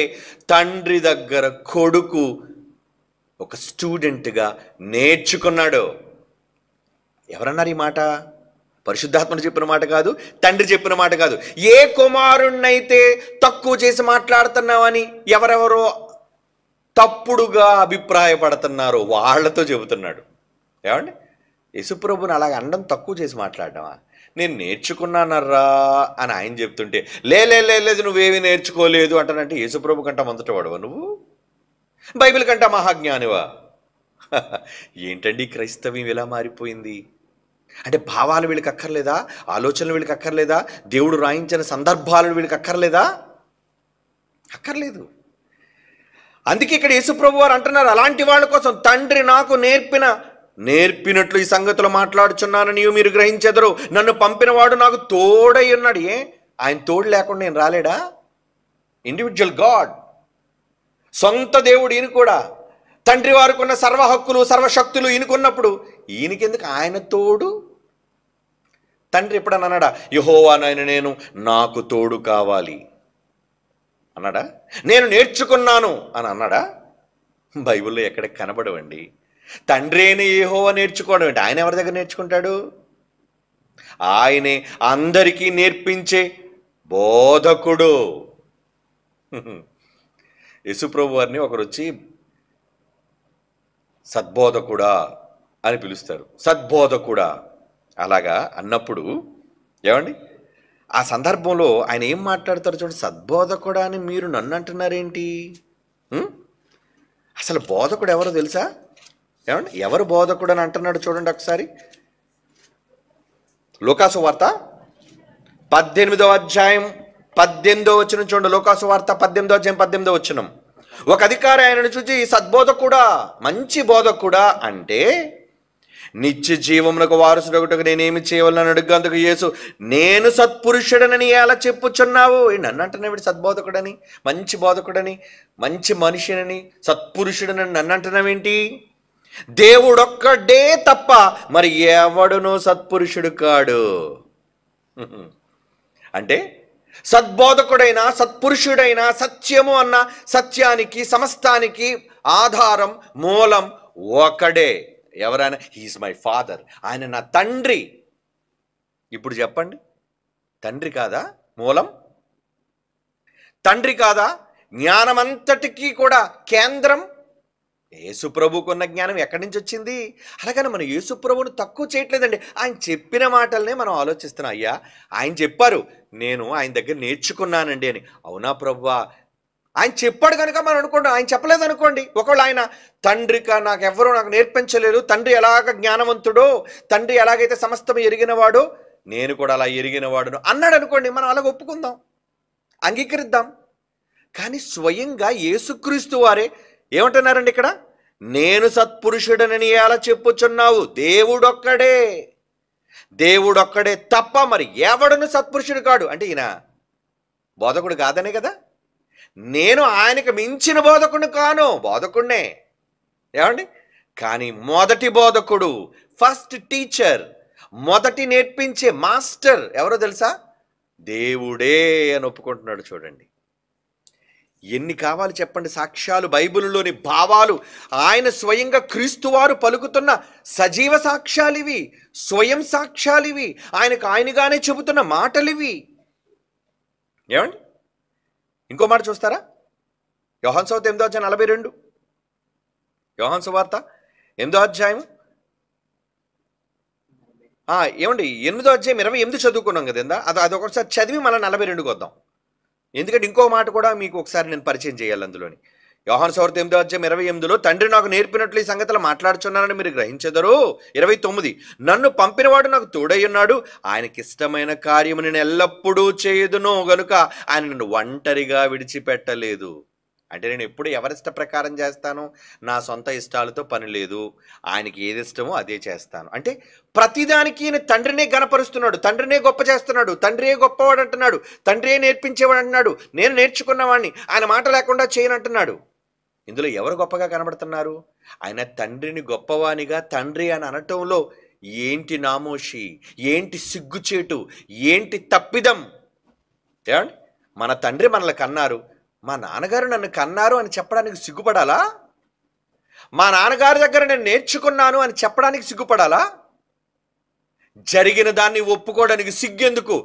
Speaker 1: తండ్రి దగ్గర కొడుకు ఒక స్టూడెంట్గా నేర్చుకున్నాడు. ఎవరన్నారు ఈ మాట? పరిశుద్ధాత్మను చెప్పిన మాట కాదు, తండ్రి చెప్పిన మాట కాదు. ఏ కుమారుణ్ణైతే తక్కువ చేసి మాట్లాడుతున్నావని ఎవరెవరో తప్పుడుగా అభిప్రాయపడుతున్నారో వాళ్ళతో చెబుతున్నాడు. ఏమండి? యేసుప్రభుని అలాగ అనడం తక్కువ చేసి మాట్లాడటమా? నేను నేర్చుకున్నానర్రా అని ఆయన చెప్తుంటే లేదు నువ్వేమీ నేర్చుకోలేదు అంటానంటే యేసుప్రభు కంట మొదట వాడవా నువ్వు? బైబిల్ కంట మహాజ్ఞానివా? ఏంటండి క్రైస్తవ్యం ఇలా మారిపోయింది? అంటే భావాలు వీళ్ళకి అక్కర్లేదా? ఆలోచనలు వీళ్ళకి అక్కర్లేదా? దేవుడు రాయించిన సందర్భాలు వీళ్ళకి అక్కర్లేదా? అక్కర్లేదు. అందుకే ఇక్కడ యేసుప్రభు వారు అంటున్నారు అలాంటి వాళ్ళ కోసం తండ్రి నాకు నేర్పినట్లు ఈ సంగతులు మాట్లాడుచున్నాను నీవు మీరు గ్రహించెదరు. నన్ను పంపినవాడు నాకు తోడై ఉన్నాడు. ఆయన తోడు లేకుండా నేను రాలేడా? ఇండివిజువల్ గాడ్, సొంత దేవుడు ఈయన కూడా. తండ్రి వారికి ఉన్న సర్వ హక్కులు సర్వశక్తులు ఈయనకున్నప్పుడు ఈయనకెందుకు ఆయన తోడు? తండ్రి ఎప్పుడన్నా అన్నాడా యెహోవా నాయన నేను నాకు తోడు కావాలి అన్నాడా? నేను నేర్చుకున్నాను అని అన్నాడా? బైబిల్లో ఎక్కడ కనబడవండి. తండ్రి అయిన యెహోవా నేర్చుకోవడం ఏంటి? ఆయన ఎవరి దగ్గర నేర్చుకుంటాడు? ఆయనే అందరికీ నేర్పించే బోధకుడు. యేసుప్రభు వారిని ఒకరు వచ్చి సద్బోధకుడా అని పిలుస్తారు. సద్బోధకుడా అలాగా అన్నప్పుడు ఏమండి ఆ సందర్భంలో ఆయన ఏం మాట్లాడతారు చూడండి. సద్బోధకుడా అని మీరు నన్ను అంటున్నారేంటి? అసలు బోధకుడు ఎవరో తెలుసా? ఏమండి ఎవరు బోధకుడు అని అంటున్నాడు చూడండి ఒకసారి. లూకాసు వార్త 18:18 చూడండి. లూకాసు వార్త 18:18. ఒక అధికారి ఆయనను చూచి సద్బోధకుడా, మంచి బోధకుడా అంటే నిత్య జీవమునకు వారసుడొకటకు నేనేమి చేయవలని అడుగందుకు యేసు నేను సత్పురుషుడనని ఎలా చెప్పుచున్నావు? నన్ను అంటున్నావు సద్బోధకుడని, మంచి బోధకుడని, మంచి మనిషినని, సత్పురుషుడనని నన్ను అంటున్నావేంటి? దేవుడొక్కడే తప్ప మరి ఎవడునూ సత్పురుషుడు కాడు. అంటే సద్బోధకుడైన, సత్పురుషుడైన, సత్యము అన్న సత్యానికి, సమస్తానికి ఆధారం, మూలం ఒకడే. ఎవరైనా హీఈస్ మై ఫాదర్, ఆయన నా తండ్రి. ఇప్పుడు చెప్పండి, తండ్రి కాదా మూలం? తండ్రి కాదా జ్ఞానమంతటికీ కూడా కేంద్రం? యేసుప్రభుకున్న జ్ఞానం ఎక్కడి నుంచి వచ్చింది? అలాగని మనం యేసుప్రభుని తక్కువ చేయట్లేదండి. ఆయన చెప్పిన మాటలనే మనం ఆలోచిస్తున్నాం. అయ్యా ఆయన చెప్పారు, నేను ఆయన దగ్గర నేర్చుకున్నానండి అని. అవునా ప్రభువా? ఆయన చెప్పాడు కనుక మనం అనుకోండి. ఆయన చెప్పలేదు అనుకోండి, ఒకవేళ ఆయన తండ్రిక నాకు నేర్పించలేదు, తండ్రి ఎలాగ జ్ఞానవంతుడో, తండ్రి ఎలాగైతే సమస్తం ఎరిగినవాడో నేను కూడా అలా ఎరిగినవాడును అన్నాడు అనుకోండి, మనం అలాగ ఒప్పుకుందాం, అంగీకరిద్దాం. కానీ స్వయంగా యేసుక్రీస్తు వారే ఏమంటున్నారండి ఇక్కడ? నేను సత్పురుషుడనని ఎలా చెప్పుచున్నావు? దేవుడొక్కడే తప్ప మరి ఎవడును సత్పురుషుడు కాడు. అంటే ఈయన బోధకుడు కాదనే కదా. నేను ఆయనకు మించిన బోధకుడు కాను, బోధకుడినే ఏమండి. కానీ మొదటి బోధకుడు, ఫస్ట్ టీచర్, మొదటి నేర్పించే మాస్టర్ ఎవరో తెలుసా? దేవుడే అని ఒప్పుకుంటున్నాడు. చూడండి ఎన్ని కావాలి చెప్పండి సాక్ష్యాలు, బైబిల్లోని భావాలు, ఆయన స్వయంగా క్రీస్తువారు పలుకుతున్న సజీవ సాక్ష్యాలివి, స్వయం సాక్ష్యాలివి, ఆయనగానే చెబుతున్న మాటలివి. ఏమండి ఇంకో మాట చూస్తారా? యోహాను సువార్త 8:42, యోహాను సువార్త 8 ఏమండి 8:28 చదువుకున్నాం కదా. అది ఒకసారి చదివి మళ్ళీ 42కి వద్దాం. ఎందుకంటే ఇంకో మాట కూడా మీకు ఒకసారి నేను పరిచయం చేయాలి అందులోని. యోహాను సువార్త 8:28లో తండ్రి నాకు నేర్పినట్లు ఈ సంగతులు మాట్లాడుచున్నానని మీరు గ్రహించెదరు. 29 నన్ను పంపినవాడు నాకు తోడై ఉన్నాడు, ఆయనకి ఇష్టమైన కార్యము నేను ఎల్లప్పుడూ చేయుదును గనుక ఆయన నన్ను ఒంటరిగా విడిచిపెట్టలేదు. అంటే నేను ఎప్పుడు ఎవరిష్ట ప్రకారం చేస్తాను? నా సొంత ఇష్టాలతో పని లేదు, ఆయనకి ఏది ఇష్టమో అదే చేస్తాను. అంటే ప్రతిదానికి ఈయన తండ్రినే గణపరుస్తున్నాడు, తండ్రినే గొప్ప చేస్తున్నాడు, తండ్రియే గొప్పవాడు అంటున్నాడు, తండ్రియే నేర్పించేవాడు అంటున్నాడు, నేను నేర్చుకున్నవాడిని, ఆయన మాట లేకుండా చేయనంటున్నాడు. ఇందులో ఎవరు గొప్పగా కనబడుతున్నారు? ఆయన తండ్రిని గొప్పవానిగా తండ్రి అని అనటంలో ఏంటి నామోషి, ఏంటి సిగ్గుచేటు, ఏంటి తప్పిదం? ఏమండి మన తండ్రి మనల్ని కన్నారు, మా నాన్నగారు నన్ను కన్నారు అని చెప్పడానికి సిగ్గుపడాలా? మా నాన్నగారి దగ్గర నేను నేర్చుకున్నాను అని చెప్పడానికి సిగ్గుపడాలా? జరిగిన దాన్ని ఒప్పుకోవడానికి సిగ్గెందుకు?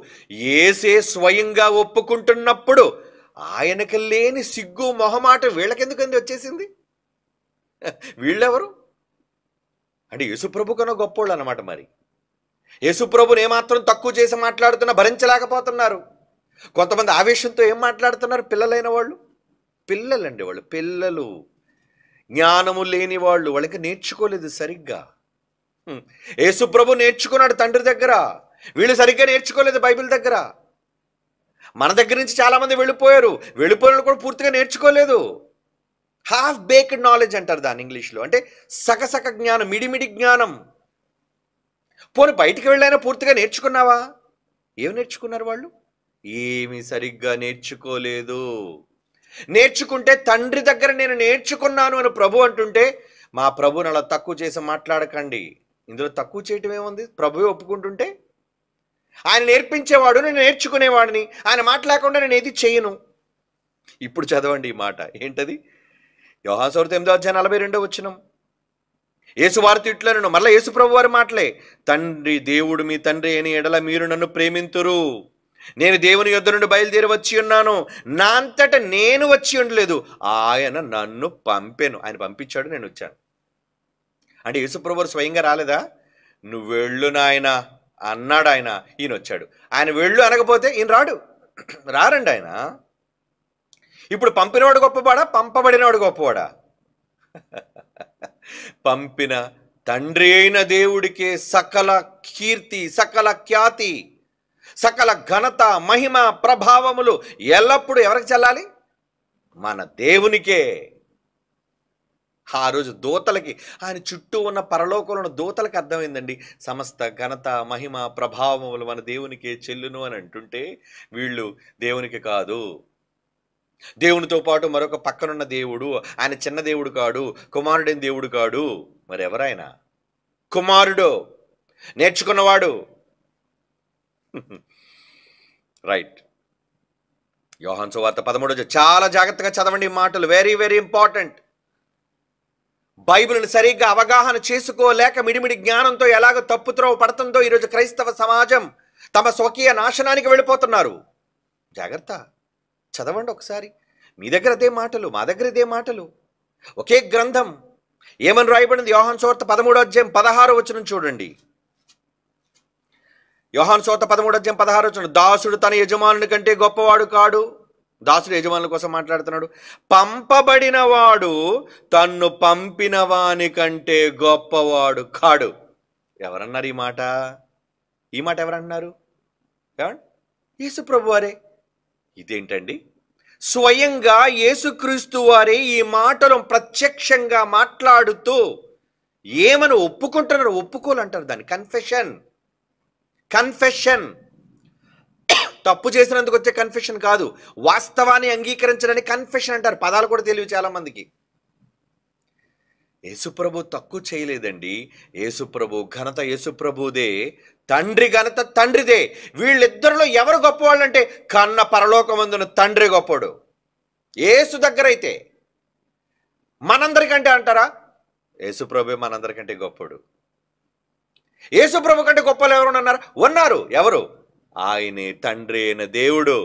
Speaker 1: యేసే స్వయంగా ఒప్పుకుంటున్నప్పుడు ఆయనకి లేని సిగ్గు మొహమాట వీళ్ళకెందుకంది వచ్చేసింది? వీళ్ళెవరు అంటే యేసుప్రభు కన్నా గొప్పోళ్ళు అన్నమాట. మరి యేసుప్రభుని ఏమాత్రం తక్కువ చేసి మాట్లాడుతున్నా భరించలేకపోతున్నారు. కొంతమంది ఆవేశంతో ఏం మాట్లాడుతున్నారు? పిల్లలైన వాళ్ళు, పిల్లలండి వాళ్ళు, పిల్లలు, జ్ఞానము లేని వాళ్ళు, వాళ్ళకి నేర్చుకోలేదు సరిగ్గా. యేసుప్రభు నేర్చుకున్నాడు తండ్రి దగ్గర, వీళ్ళు సరిగ్గా నేర్చుకోలేదు బైబిల్ దగ్గర. మన దగ్గర నుంచి చాలామంది వెళ్ళిపోయారు, వెళ్ళిపోయిన కూడా పూర్తిగా నేర్చుకోలేదు. హాఫ్ బేక్డ్ నాలెడ్జ్ అంటారు దాన్ని ఇంగ్లీష్లో. అంటే సగసగ జ్ఞానం, మిడిమిడి జ్ఞానం. పోనీ బయటికి వెళ్ళైనా పూర్తిగా నేర్చుకున్నావా? ఏం నేర్చుకున్నారు వాళ్ళు? ఏమీ సరిగ్గా నేర్చుకోలేదు. నేర్చుకుంటే తండ్రి దగ్గర నేను నేర్చుకున్నాను అని ప్రభు అంటుంటే, మా ప్రభుని అలా తక్కువ చేసి మాట్లాడకండి. ఇందులో తక్కువ చేయటం ఏముంది? ప్రభువే ఒప్పుకుంటుంటే, ఆయన నేర్పించేవాడు, నేను నేర్చుకునేవాడిని, ఆయన మాట లేకుండా నేను ఏది చేయను. ఇప్పుడు చదవండి ఈ మాట ఏంటది? యోహాను సువార్త 8:42 యేసువారు తిట్లను మరలా యేసు ప్రభు వారి మాటలే. తండ్రి దేవుడు మీ తండ్రి అని ఎడల మీరు నన్ను ప్రేమింతురు. నేను దేవుని యొద్ద నుండి బయలుదేరి వచ్చి ఉన్నాను, నా అంతటా నేను వచ్చి ఉండలేదు, ఆయన నన్ను పంపెను. ఆయన పంపించాడు, నేను వచ్చాను. అంటే యేసుప్రభు స్వయంగా రాలేదా? నువ్వు వెళ్ళు నాయన అన్నాడు ఆయన, ఈయన వచ్చాడు. ఆయన వెళ్ళు అనకపోతే ఈయన రారండి ఆయన. ఇప్పుడు పంపినవాడు గొప్పవాడా, పంపబడినవాడు గొప్పవాడా? పంపిన తండ్రి అయిన దేవుడికే సకల కీర్తి, సకల ఖ్యాతి, సకల ఘనత, మహిమ, ప్రభావములు ఎల్లప్పుడూ ఎవరికి చెల్లాలి? మన దేవునికే. ఆ రోజు దూతలకి, ఆయన చుట్టూ ఉన్న పరలోకంలో దూతలకి అర్థమైందండి, సమస్త ఘనత, మహిమ, ప్రభావములు మన దేవునికే చెల్లును అని అంటుంటే, వీళ్ళు దేవునికి కాదు, దేవునితో పాటు మరొక పక్కనున్న దేవుడు, ఆయన చిన్న దేవుడు కాడు, కుమారుడైన దేవుడు కాడు. మరి ఎవరైనా కుమారుడు, నేర్చుకున్నవాడు. రైట్. యోహాను సువార్త 13 చాలా జాగ్రత్తగా చదవండి ఈ మాటలు, వెరీ వెరీ ఇంపార్టెంట్. బైబిల్ని సరిగ్గా అవగాహన చేసుకోలేక మిడిమిడి జ్ఞానంతో ఎలాగ తప్పుత్రోవ పడుతుందో ఈరోజు క్రైస్తవ సమాజం తమ స్వకీయ నాశనానికి వెళ్ళిపోతున్నారు. జాగ్రత్త, చదవండి ఒకసారి. మీ దగ్గర అదే మాటలు, మా దగ్గర ఇదే మాటలు, ఒకే గ్రంథం. ఏమని రాయబడింది? యోహాను సువార్త 13:16 చూడండి. యోహాను సువార్త 13:16 దాసుడు తన యజమానుని కంటే గొప్పవాడు కాడు. దాసుడు యజమానుల కోసం మాట్లాడుతున్నాడు. పంపబడిన వాడు తన్ను పంపిన వాని కంటే గొప్పవాడు కాడు. ఎవరన్నారు ఈ మాట? ఈ మాట ఎవరన్నారు? యేసు ప్రభు వారే. ఇదేంటండి? స్వయంగా యేసుక్రీస్తు వారే ఈ మాటలు ప్రత్యక్షంగా మాట్లాడుతూ ఏమని ఒప్పుకుంటున్నారు? ఒప్పుకోలంటారు దాన్ని కన్ఫెషన్. కన్ఫెషన్ తప్పు చేసినందుకు వచ్చే కన్ఫెషన్ కాదు, వాస్తవాన్ని అంగీకరించడానికి కన్ఫెషన్ అంటారు. పదాలు కూడా తెలియదు చాలా మందికి. యేసుప్రభు తక్కువ చేయలేదండి. యేసుప్రభు ఘనత యేసుప్రభుదే, తండ్రి ఘనత తండ్రిదే. వీళ్ళిద్దరిలో ఎవరు గొప్పవాళ్ళు అంటే కన్న పరలోకమందున తండ్రి గొప్పడు. యేసు దగ్గర అయితే మనందరికంటే అంటారా? యేసుప్రభు మనందరికంటే గొప్పడు. యేసుప్రభు కంటే గొప్పలు ఎవరు అన్నారు? ఉన్నారు. ఎవరు? ఆయనే తండ్రి అయిన దేవుడు.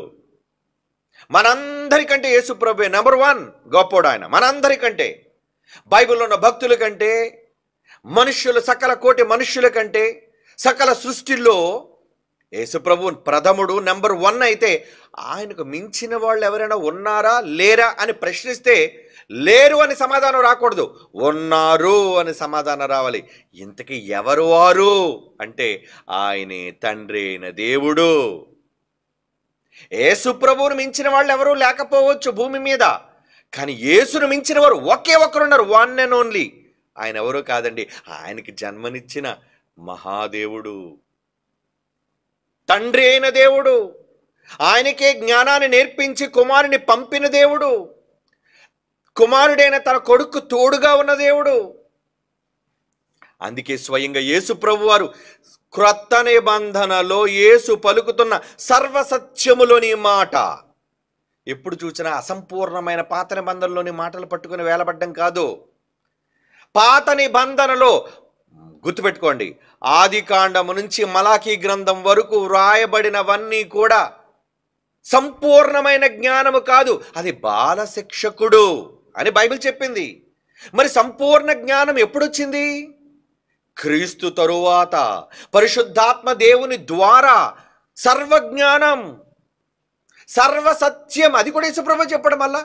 Speaker 1: మనందరికంటే యేసుప్రభు నెంబర్ 1 గొప్పోడు. ఆయన మనందరికంటే, బైబిల్లో ఉన్న భక్తుల కంటే, మనుష్యులు సకల కోటి మనుష్యుల కంటే, సకల సృష్టిలో యేసుప్రభు ప్రథముడు నెంబర్ 1 అయితే ఆయనకు మించిన వాళ్ళు ఎవరైనా ఉన్నారా లేరా అని ప్రశ్నిస్తే లేరు అని సమాధానం రాకూడదు, ఉన్నారు అని సమాధానం రావాలి. ఇంతకీ ఎవరు వారు అంటే ఆయనే తండ్రి అయిన దేవుడు. యేసు ప్రభువును మించిన వాళ్ళు ఎవరూ లేకపోవచ్చు భూమి మీద, కానీ యేసును మించిన వారు ఒకే ఒక్కరున్నారు, 1 and only. ఆయన ఎవరో కాదండి, ఆయనకి జన్మనిచ్చిన మహాదేవుడు, తండ్రి అయిన దేవుడు. ఆయనకే జ్ఞానాన్ని నేర్పించి కుమారుని పంపిన దేవుడు, కుమారుడైన తన కొడుకు తోడుగా ఉన్న దేవుడు. అందుకే స్వయంగా యేసు ప్రభు వారు క్రొత్త నిబంధనలో యేసు పలుకుతున్న సర్వసత్యములోని మాట, ఎప్పుడు చూసినా అసంపూర్ణమైన పాత నిబంధనలోని మాటలు పట్టుకుని వేలబడ్డం కాదు. పాత నిబంధనలో గుర్తుపెట్టుకోండి, ఆది కాండము నుంచి మలాకీ గ్రంథం వరకు వ్రాయబడినవన్నీ కూడా సంపూర్ణమైన జ్ఞానము కాదు, అది బాల శిక్షకుడు అని బైబిల్ చెప్పింది. మరి సంపూర్ణ జ్ఞానం ఎప్పుడొచ్చింది? క్రీస్తు తరువాత పరిశుద్ధాత్మ దేవుని ద్వారా సర్వజ్ఞానం, సర్వసత్యం, అది కూడా యేసుప్రభు చెప్పడం వల్ల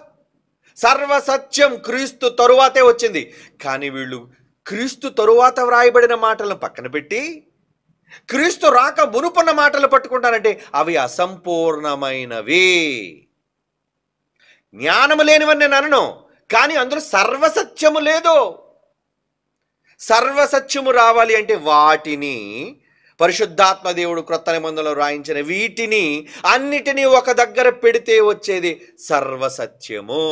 Speaker 1: సర్వసత్యం క్రీస్తు తరువాతే వచ్చింది. కానీ వీళ్ళు క్రీస్తు తరువాత వ్రాయబడిన మాటలను పక్కన పెట్టి క్రీస్తు రాక మునుపన్న మాటలు పట్టుకుంటారంటే అవి అసంపూర్ణమైనవి, జ్ఞానము లేనివని నేను అనను, కానీ అందులో సర్వసత్యము లేదు. సర్వసత్యము రావాలి అంటే వాటిని పరిశుద్ధాత్మ దేవుడు క్రొత్త నిబంధనలో రాయించిన వీటిని అన్నిటినీ ఒక దగ్గర పెడితే వచ్చేది సర్వసత్యము,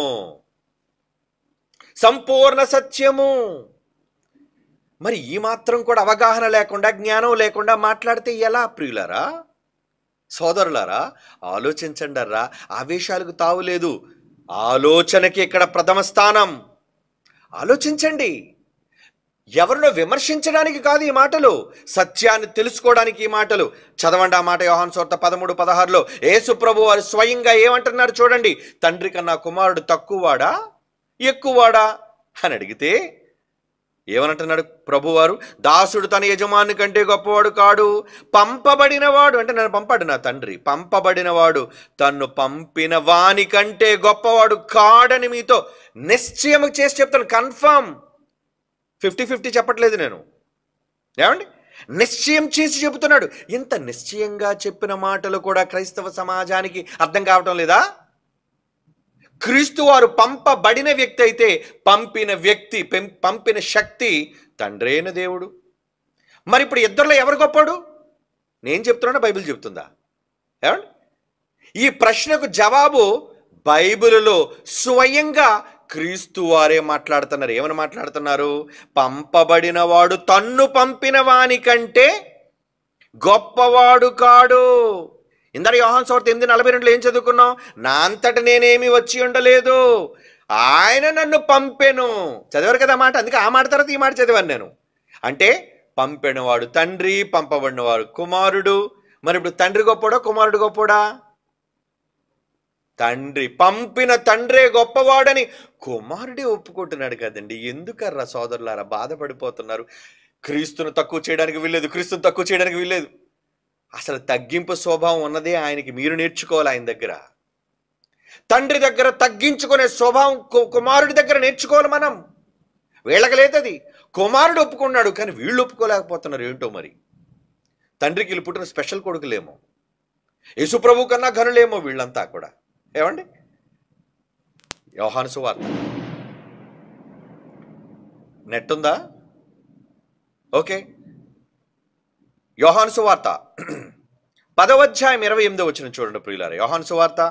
Speaker 1: సంపూర్ణ సత్యము. మరి ఈ మాత్రం కూడా అవగాహన లేకుండా, జ్ఞానం లేకుండా మాట్లాడితే ఎలా ప్రియులారా, సోదరులారా? ఆలోచించండర్రా. ఆవేశాలకు తావులేదు, ఆలోచనకి ఇక్కడ ప్రథమ స్థానం. ఆలోచించండి. ఎవరినో విమర్శించడానికి కాదు ఈ మాటలు, సత్యాన్ని తెలుసుకోవడానికి ఈ మాటలు. చదవండి ఆ మాట, యోహాను సువార్త 13:16 యేసు ప్రభు వారు స్వయంగా ఏమంటున్నారు చూడండి. తండ్రి కన్నా కుమారుడు తక్కువవాడా ఎక్కువవాడా అని అడిగితే ఏమనంటున్నాడు ప్రభువారు? దాసుడు తన యజమాని కంటే గొప్పవాడు కాడు, పంపబడినవాడు అంటే నన్ను పంపాడు నా తండ్రి, పంపబడినవాడు తన్ను పంపిన వాని కంటే గొప్పవాడు కాడని మీతో నిశ్చయం చేసి చెప్తాను. కన్ఫర్మ్, 50-50 చెప్పట్లేదు నేను, ఏమండి? నిశ్చయం చేసి చెబుతున్నాడు. ఇంత నిశ్చయంగా చెప్పిన మాటలు కూడా క్రైస్తవ సమాజానికి అర్థం కావటం లేదా? క్రీస్తు వారు పంపబడిన వ్యక్తి అయితే పంపిన వ్యక్తి, పంపిన శక్తి తండ్రి అయిన దేవుడు. మరి ఇప్పుడు ఇద్దరిలో ఎవరు గొప్పవాడు? నేను చెప్తున్నా, బైబిల్ చెప్తుందా? ఏమండి? ఈ ప్రశ్నకు జవాబు బైబిలులో స్వయంగా క్రీస్తు వారే మాట్లాడుతున్నారు. ఏమని మాట్లాడుతున్నారు? పంపబడిన వాడు తన్ను పంపిన వాని కంటే గొప్పవాడు కాడు. ఇందర యోహాను సువార్త 8:42 ఏం చదువుకున్నాం? నా అంతట నేనేమి వచ్చి ఉండలేదు, ఆయన నన్ను పంపెను. చదివారు కదా మాట. అందుకే ఆ మాట తర్వాత ఈ మాట చదివాను నేను. అంటే పంపెనవాడు తండ్రి, పంపబడినవాడు కుమారుడు. మరి ఇప్పుడు తండ్రి గొప్పోడా, కుమారుడు గొప్పోడా? తండ్రి, పంపిన తండ్రే గొప్పవాడని కుమారుడే ఒప్పుకుంటున్నాడు కదండి. ఎందుకర్రా సోదరులారా బాధపడిపోతున్నారు? క్రీస్తును తక్కువ చేయడానికి వీల్లేదు, క్రీస్తును తక్కువ చేయడానికి వీల్లేదు. అసలు తగ్గింపు స్వభావం ఉన్నదే ఆయనకి. మీరు నేర్చుకోవాలి ఆయన దగ్గర. తండ్రి దగ్గర తగ్గించుకునే స్వభావం కుమారుడి దగ్గర నేర్చుకోవాలి మనం. వీళ్ళకి లేదది. కుమారుడు ఒప్పుకున్నాడు, కానీ వీళ్ళు ఒప్పుకోలేకపోతున్నారు. ఏంటో మరి. తండ్రికి వీళ్ళు పుట్టిన స్పెషల్ కొడుకులేమో, యేసుప్రభు కన్నా ఘనులేమో వీళ్ళంతా కూడా. ఏమండి? యోహాను సువార్త నెట్ ఉందా? ఓకే. యోహాను సువార్త 10వ అధ్యాయం 28వ వచనం చూడండి ప్రియులారా. యోహాను సువార్త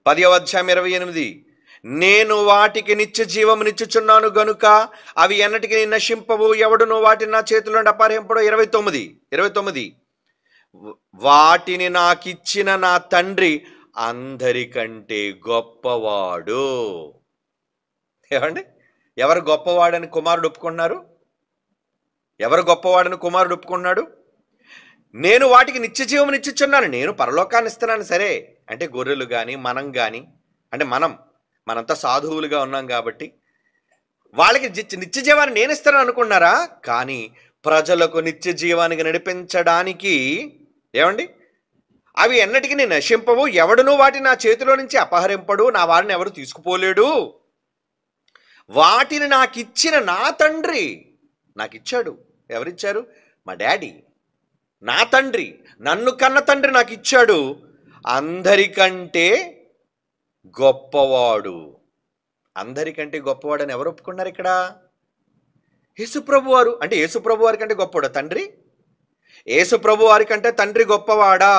Speaker 1: 10వ అధ్యాయం 28. నేను వాటికి నిత్య జీవమునిచ్చుచున్నాను గనుక అవి ఎన్నటికి నశింపవు, ఎవడును వాటిని నా చేతిలో నుండి అపహరింపడు. 29 వాటిని నాకిచ్చిన నా తండ్రి అందరికంటే గొప్పవాడు. ఏమండి? ఎవరు గొప్పవాడని కుమారుడు ఒప్పుకున్నారు? ఎవరు గొప్పవాడని కుమారుడు ఒప్పుకున్నాడు? నేను వాటికి నిత్య జీవం ఇచ్చుచున్నాను, నేను పరలోకాన్ని ఇస్తున్నాను. సరే, అంటే గొర్రెలు కానీ మనం కానీ, అంటే మనంతా సాధువులుగా ఉన్నాం కాబట్టి వాళ్ళకి నిత్య జీవాన్ని నేను ఇస్తాను అనుకున్నారా? కానీ ప్రజలకు నిత్య జీవానికి నడిపించడానికి ఏమండి అవి ఎన్నటికీ నేను నశింపవు, ఎవడును వాటిని నా చేతిలో నుంచి అపహరింపడు, నా వారిని ఎవరు తీసుకుపోలేడు. వాటిని నాకిచ్చిన నా తండ్రి నాకిచ్చాడు. ఎవరిచ్చారు? మా డాడీ, నా తండ్రి, నన్ను కన్న తండ్రి నాకు ఇచ్చాడు. అందరికంటే గొప్పవాడు. అందరికంటే గొప్పవాడని ఎవరు ఒప్పుకున్నారు ఇక్కడ? యేసుప్రభు వారు. అంటే యేసుప్రభు వారి కంటే గొప్పవాడా తండ్రి? యేసుప్రభు వారి కంటే తండ్రి గొప్పవాడా?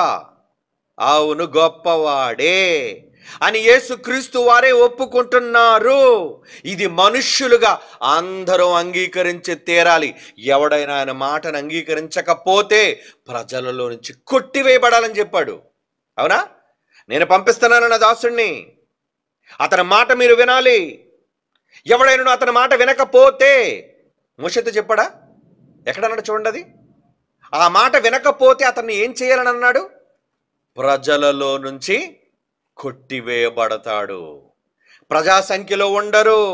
Speaker 1: అవును, గొప్పవాడే అని యేసుక్రీస్తు వారే ఒప్పుకుంటున్నారు. ఇది మనుష్యులుగా అందరూ అంగీకరించి తీరాలి. ఎవడైనా ఆయన మాటను అంగీకరించకపోతే ప్రజలలో నుంచి కొట్టివేయబడాలని చెప్పాడు. అవునా? నేను పంపిస్తున్నాను నా దాసుడిని, అతని మాట మీరు వినాలి. ఎవడైనా అతని మాట వినకపోతే, మోషేతో చెప్పాడా? ఎక్కడన్నాడు చూడండి. అది ఆ మాట వినకపోతే అతన్ని ఏం చేయాలని అన్నాడు? ప్రజలలో నుంచి కొట్టివేయబడతాడు, ప్రజా సంఖ్యలో ఉండరు.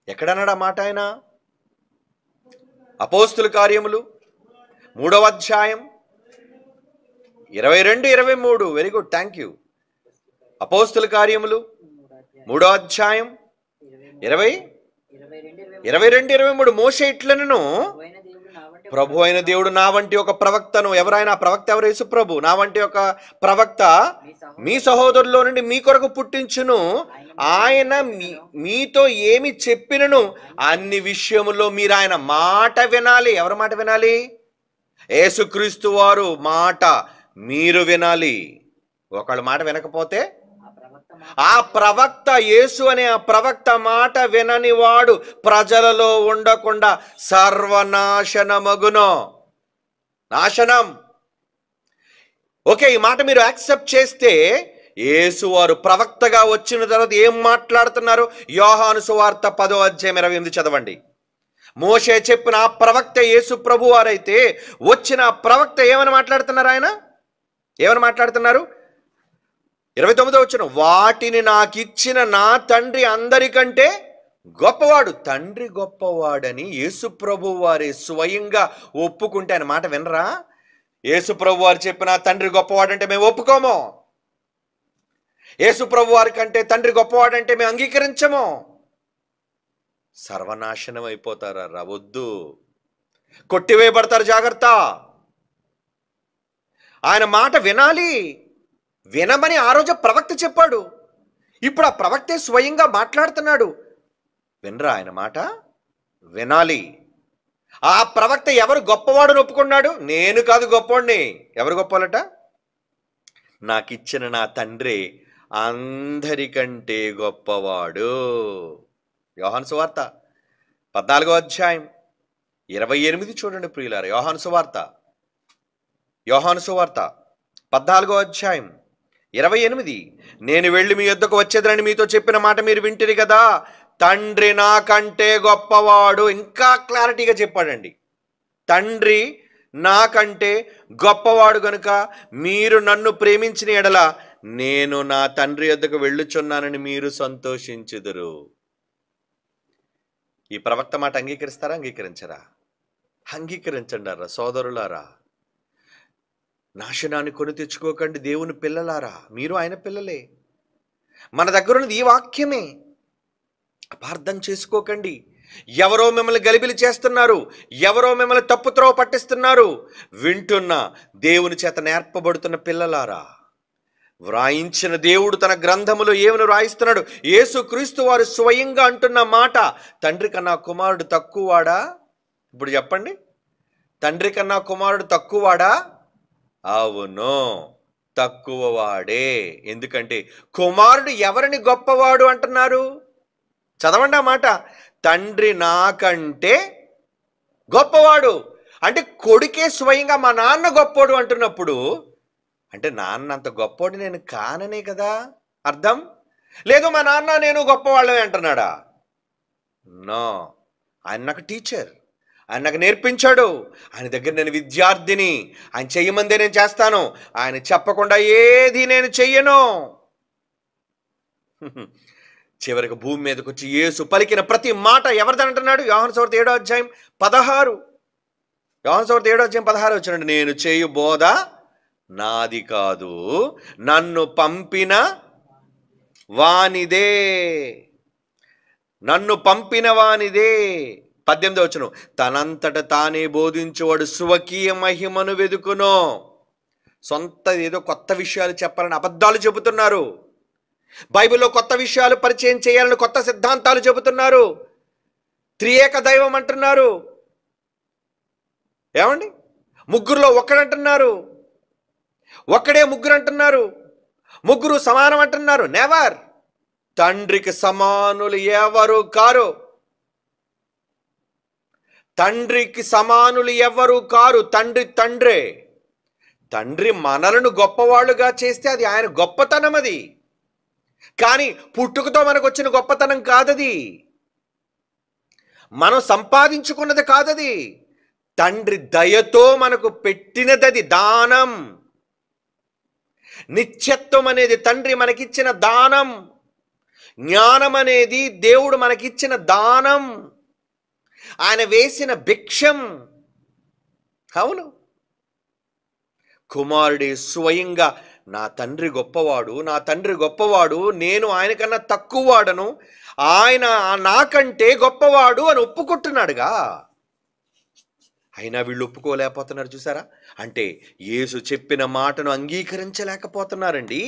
Speaker 1: ఎక్కడన్నాడు ఆ మాట ఆయన? అపోస్తుల కార్యములు 3వ అధ్యాయం 22, 23. Very good, thank you. అపోస్తుల కార్యములు 3వ అధ్యాయం 22, 23. మోషే ఇట్లనెను, ప్రభు అయిన దేవుడు నా వంటి ఒక ప్రవక్తను. ఎవరైనా ప్రవక్త? ఎవరు? యేసు ప్రభు. నా వంటి ఒక ప్రవక్త మీ సహోదరులో నుండి మీ కొరకు పుట్టించును. ఆయన మీతో ఏమి చెప్పినను అన్ని విషయములో మీరు ఆయన మాట వినాలి. ఎవరి మాట వినాలి? యేసుక్రీస్తు వారు మాట మీరు వినాలి. ఒకళ్ళ మాట వినకపోతే ఆ ప్రవక్త, యేసు అనే ఆ ప్రవక్త మాట వినని వాడు ప్రజలలో ఉండకుండా సర్వనాశనమగును. నాశనం. ఓకే, ఈ మాట మీరు యాక్సెప్ట్ చేస్తే యేసు వారు ప్రవక్తగా వచ్చిన తర్వాత ఏం మాట్లాడుతున్నారు? యోహాను సువార్త 10వ అధ్యాయం 28 చదవండి. మోషే చెప్పిన ఆ ప్రవక్త యేసు ప్రభు వారైతే వచ్చిన ప్రవక్త ఏమని మాట్లాడుతున్నారు? ఆయన ఏమని మాట్లాడుతున్నారు? 29వ వచనం, వాటిని నాకిచ్చిన నా తండ్రి అందరికంటే గొప్పవాడు. తండ్రి గొప్పవాడని యేసు ప్రభు వారి స్వయంగా ఒప్పుకుంటే ఆయన మాట వినరా? యేసు ప్రభు వారు చెప్పిన తండ్రి గొప్పవాడంటే మేము ఒప్పుకోము. యేసు ప్రభు వారి కంటే తండ్రి గొప్పవాడంటే మేము అంగీకరించము. సర్వనాశనం అయిపోతారా? వద్దు, కొట్టివేయబడతారు. జాగ్రత్త. ఆయన మాట వినాలి. వినమని ఆ రోజు ప్రవక్త చెప్పాడు. ఇప్పుడు ఆ ప్రవక్తే స్వయంగా మాట్లాడుతున్నాడు. వినరా ఆయన మాట? వినాలి. ఆ ప్రవక్త ఎవరు గొప్పవాడు ఒప్పుకున్నాడు? నేను కాదు గొప్పవాడిని. ఎవరు గొప్పవాళ్ళట? నాకిచ్చిన నా తండ్రి అందరికంటే గొప్పవాడు. యోహాను సువార్త 14వ అధ్యాయం 28 చూడండి ప్రియులారా. యోహాను సువార్త యోహాను సువార్త 14:28, నేను వెళ్ళి మీ యొద్దకు వచ్చేదని మీతో చెప్పిన మాట మీరు వింటిరి కదా, తండ్రి నాకంటే గొప్పవాడు. ఇంకా క్లారిటీగా చెప్పాడండి. తండ్రి నాకంటే గొప్పవాడు గనుక మీరు నన్ను ప్రేమించిన ఎడల నేను నా తండ్రి యొద్దకు వెళ్ళుచున్నానని మీరు సంతోషించుదురు. ఈ ప్రవక్త మాట అంగీకరిస్తారా, అంగీకరించరా? అంగీకరించండారా సోదరులారా. నాశనాన్ని కొని తెచ్చుకోకండి దేవుని పిల్లలారా, మీరు ఆయన పిల్లలే. మన దగ్గర ఉన్నది ఈ వాక్యమే. అపార్థం చేసుకోకండి. ఎవరో మిమ్మల్ని గలిబిలి చేస్తున్నారు, ఎవరో మిమ్మల్ని తప్పుత్రోవ పట్టిస్తున్నారు. వింటున్న దేవుని చేత నేర్పబడుతున్న పిల్లలారా, వ్రాయించిన దేవుడు తన గ్రంథములో ఏమని వ్రాయిస్తున్నాడు? యేసుక్రీస్తు వారు స్వయంగా అంటున్న మాట, తండ్రి కన్నా కుమారుడు తక్కువవాడా? ఇప్పుడు చెప్పండి, తండ్రి కన్నా కుమారుడు తక్కువవాడా? అవును, తక్కువవాడే. ఎందుకంటే కుమారుడు ఎవరిని గొప్పవాడు అంటున్నారు? చదవండి ఆ మాట. తండ్రి నాకంటే గొప్పవాడు అంటే కొడుకే స్వయంగా మా నాన్న గొప్పోడు అంటున్నప్పుడు, అంటే నాన్న అంత గొప్పోడు నేను కాననే కదా అర్థం. లేదు మా నాన్న నేను గొప్పవాళ్ళమే అంటున్నాడా? నో, ఆయన నాకు టీచర్, ఆయన నాకు నేర్పించాడు, ఆయన దగ్గర నేను విద్యార్థిని, ఆయన చెయ్యమందే నేను చేస్తాను, ఆయన చెప్పకుండా ఏది నేను చెయ్యను. చివరికి భూమి మీదకి వచ్చి యేసు పలికిన ప్రతి మాట ఎవరిదని అంటున్నాడు? యోహాను సువార్త 7:16. యోహాను సువార్త 7:16 వచ్చినాడు, నేను చేయు బోధ నాది కాదు, నన్ను పంపిన వానిదే, నన్ను పంపిన వానిదే. 18 వచనం, తనంతట తానే బోధించువాడు స్వకీయ మహిమను వెదుకును. సొంత ఏదో కొత్త విషయాలు చెప్పాలని అబద్ధాలు చెబుతున్నారు. బైబిల్లో కొత్త విషయాలు పరిచయం చేయాలని కొత్త సిద్ధాంతాలు చెబుతున్నారు. త్రియేక దైవం అంటున్నారు. ఏమండి, ముగ్గురులో ఒక్కడంటున్నారు, ఒక్కడే ముగ్గురు అంటున్నారు, ముగ్గురు సమానం అంటున్నారు. నెవర్. తండ్రికి సమానులు ఎవరు కారు, తండ్రికి సమానులు ఎవరు కారు. తండ్రి తండ్రే. తండ్రి మనలను గొప్పవాళ్ళుగా చేస్తే అది ఆయన గొప్పతనం. అది కానీ పుట్టుకతో మనకు వచ్చిన గొప్పతనం కాదది, మనం సంపాదించుకున్నది కాదది, తండ్రి దయతో మనకు పెట్టినది దానం. నిత్యత్వం అనేది తండ్రి మనకిచ్చిన దానం, జ్ఞానం అనేది దేవుడు మనకిచ్చిన దానం, ఆయన వేసిన భిక్షం. అవును, కుమారుడే స్వయంగా నా తండ్రి గొప్పవాడు, నా తండ్రి గొప్పవాడు, నేను ఆయన కన్నా తక్కువవాడను, ఆయన నాకంటే గొప్పవాడు అని ఒప్పుకుంటున్నాడుగా. అయినా వీళ్ళు ఒప్పుకోలేకపోతున్నారు. చూసారా? అంటే యేసు చెప్పిన మాటను అంగీకరించలేకపోతున్నారండి.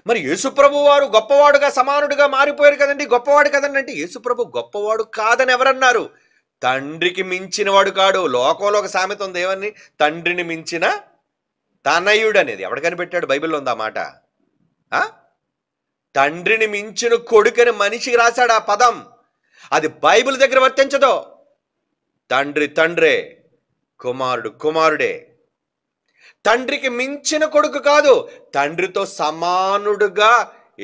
Speaker 1: మరి యేసుప్రభు వారు గొప్పవాడుగా సమానుడిగా మారిపోయారు కదండి, గొప్పవాడు కదండి. అంటే యేసుప్రభు గొప్పవాడు కాదని ఎవరన్నారు? తండ్రికి మించిన వాడు కాడు. లోకంలో ఒక సామెత ఉంది, ఏమని? తండ్రిని మించిన తనయుడు అనేది. ఎవడు కనిపెట్టాడు? బైబిల్లో ఉందా మాట? తండ్రిని మించిన కొడుకని మనిషికి రాశాడు ఆ పదం. అది బైబిల్ దగ్గర వర్తించదు. తండ్రి తండ్రే, కుమారుడు కుమారుడే. తండ్రికి మించిన కొడుకు కాదు, తండ్రితో సమానుడుగా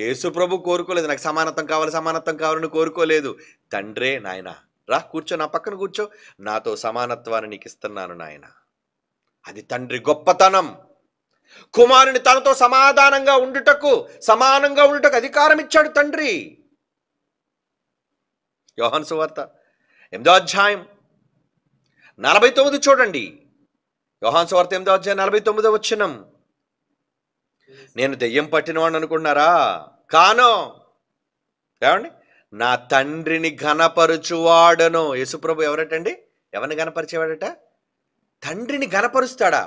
Speaker 1: యేసుప్రభు కోరుకోలేదు. నాకు సమానత్వం కావాలి, సమానత్వం కావాలని కోరుకోలేదు. తండ్రే, నాయన రా కూర్చో, నా పక్కన కూర్చో, నాతో సమానత్వాన్ని నీకు ఇస్తున్నాను నాయన. అది తండ్రి గొప్పతనం. కుమారుని తనతో సమానంగా ఉండుటకు అధికారం ఇచ్చాడు తండ్రి. యోహాను సువార్త 8:49 చూడండి. యోహాను సువార్త 8:49 నేను దెయ్యం పట్టినవాడిని అనుకుంటున్నారా? కాను. ఏమండి? నా తండ్రిని ఘనపరుచువాడను. యేసుప్రభు ఎవరటండి? ఎవరిని ఘనపరిచేవాడట? తండ్రిని ఘనపరుస్తాడా?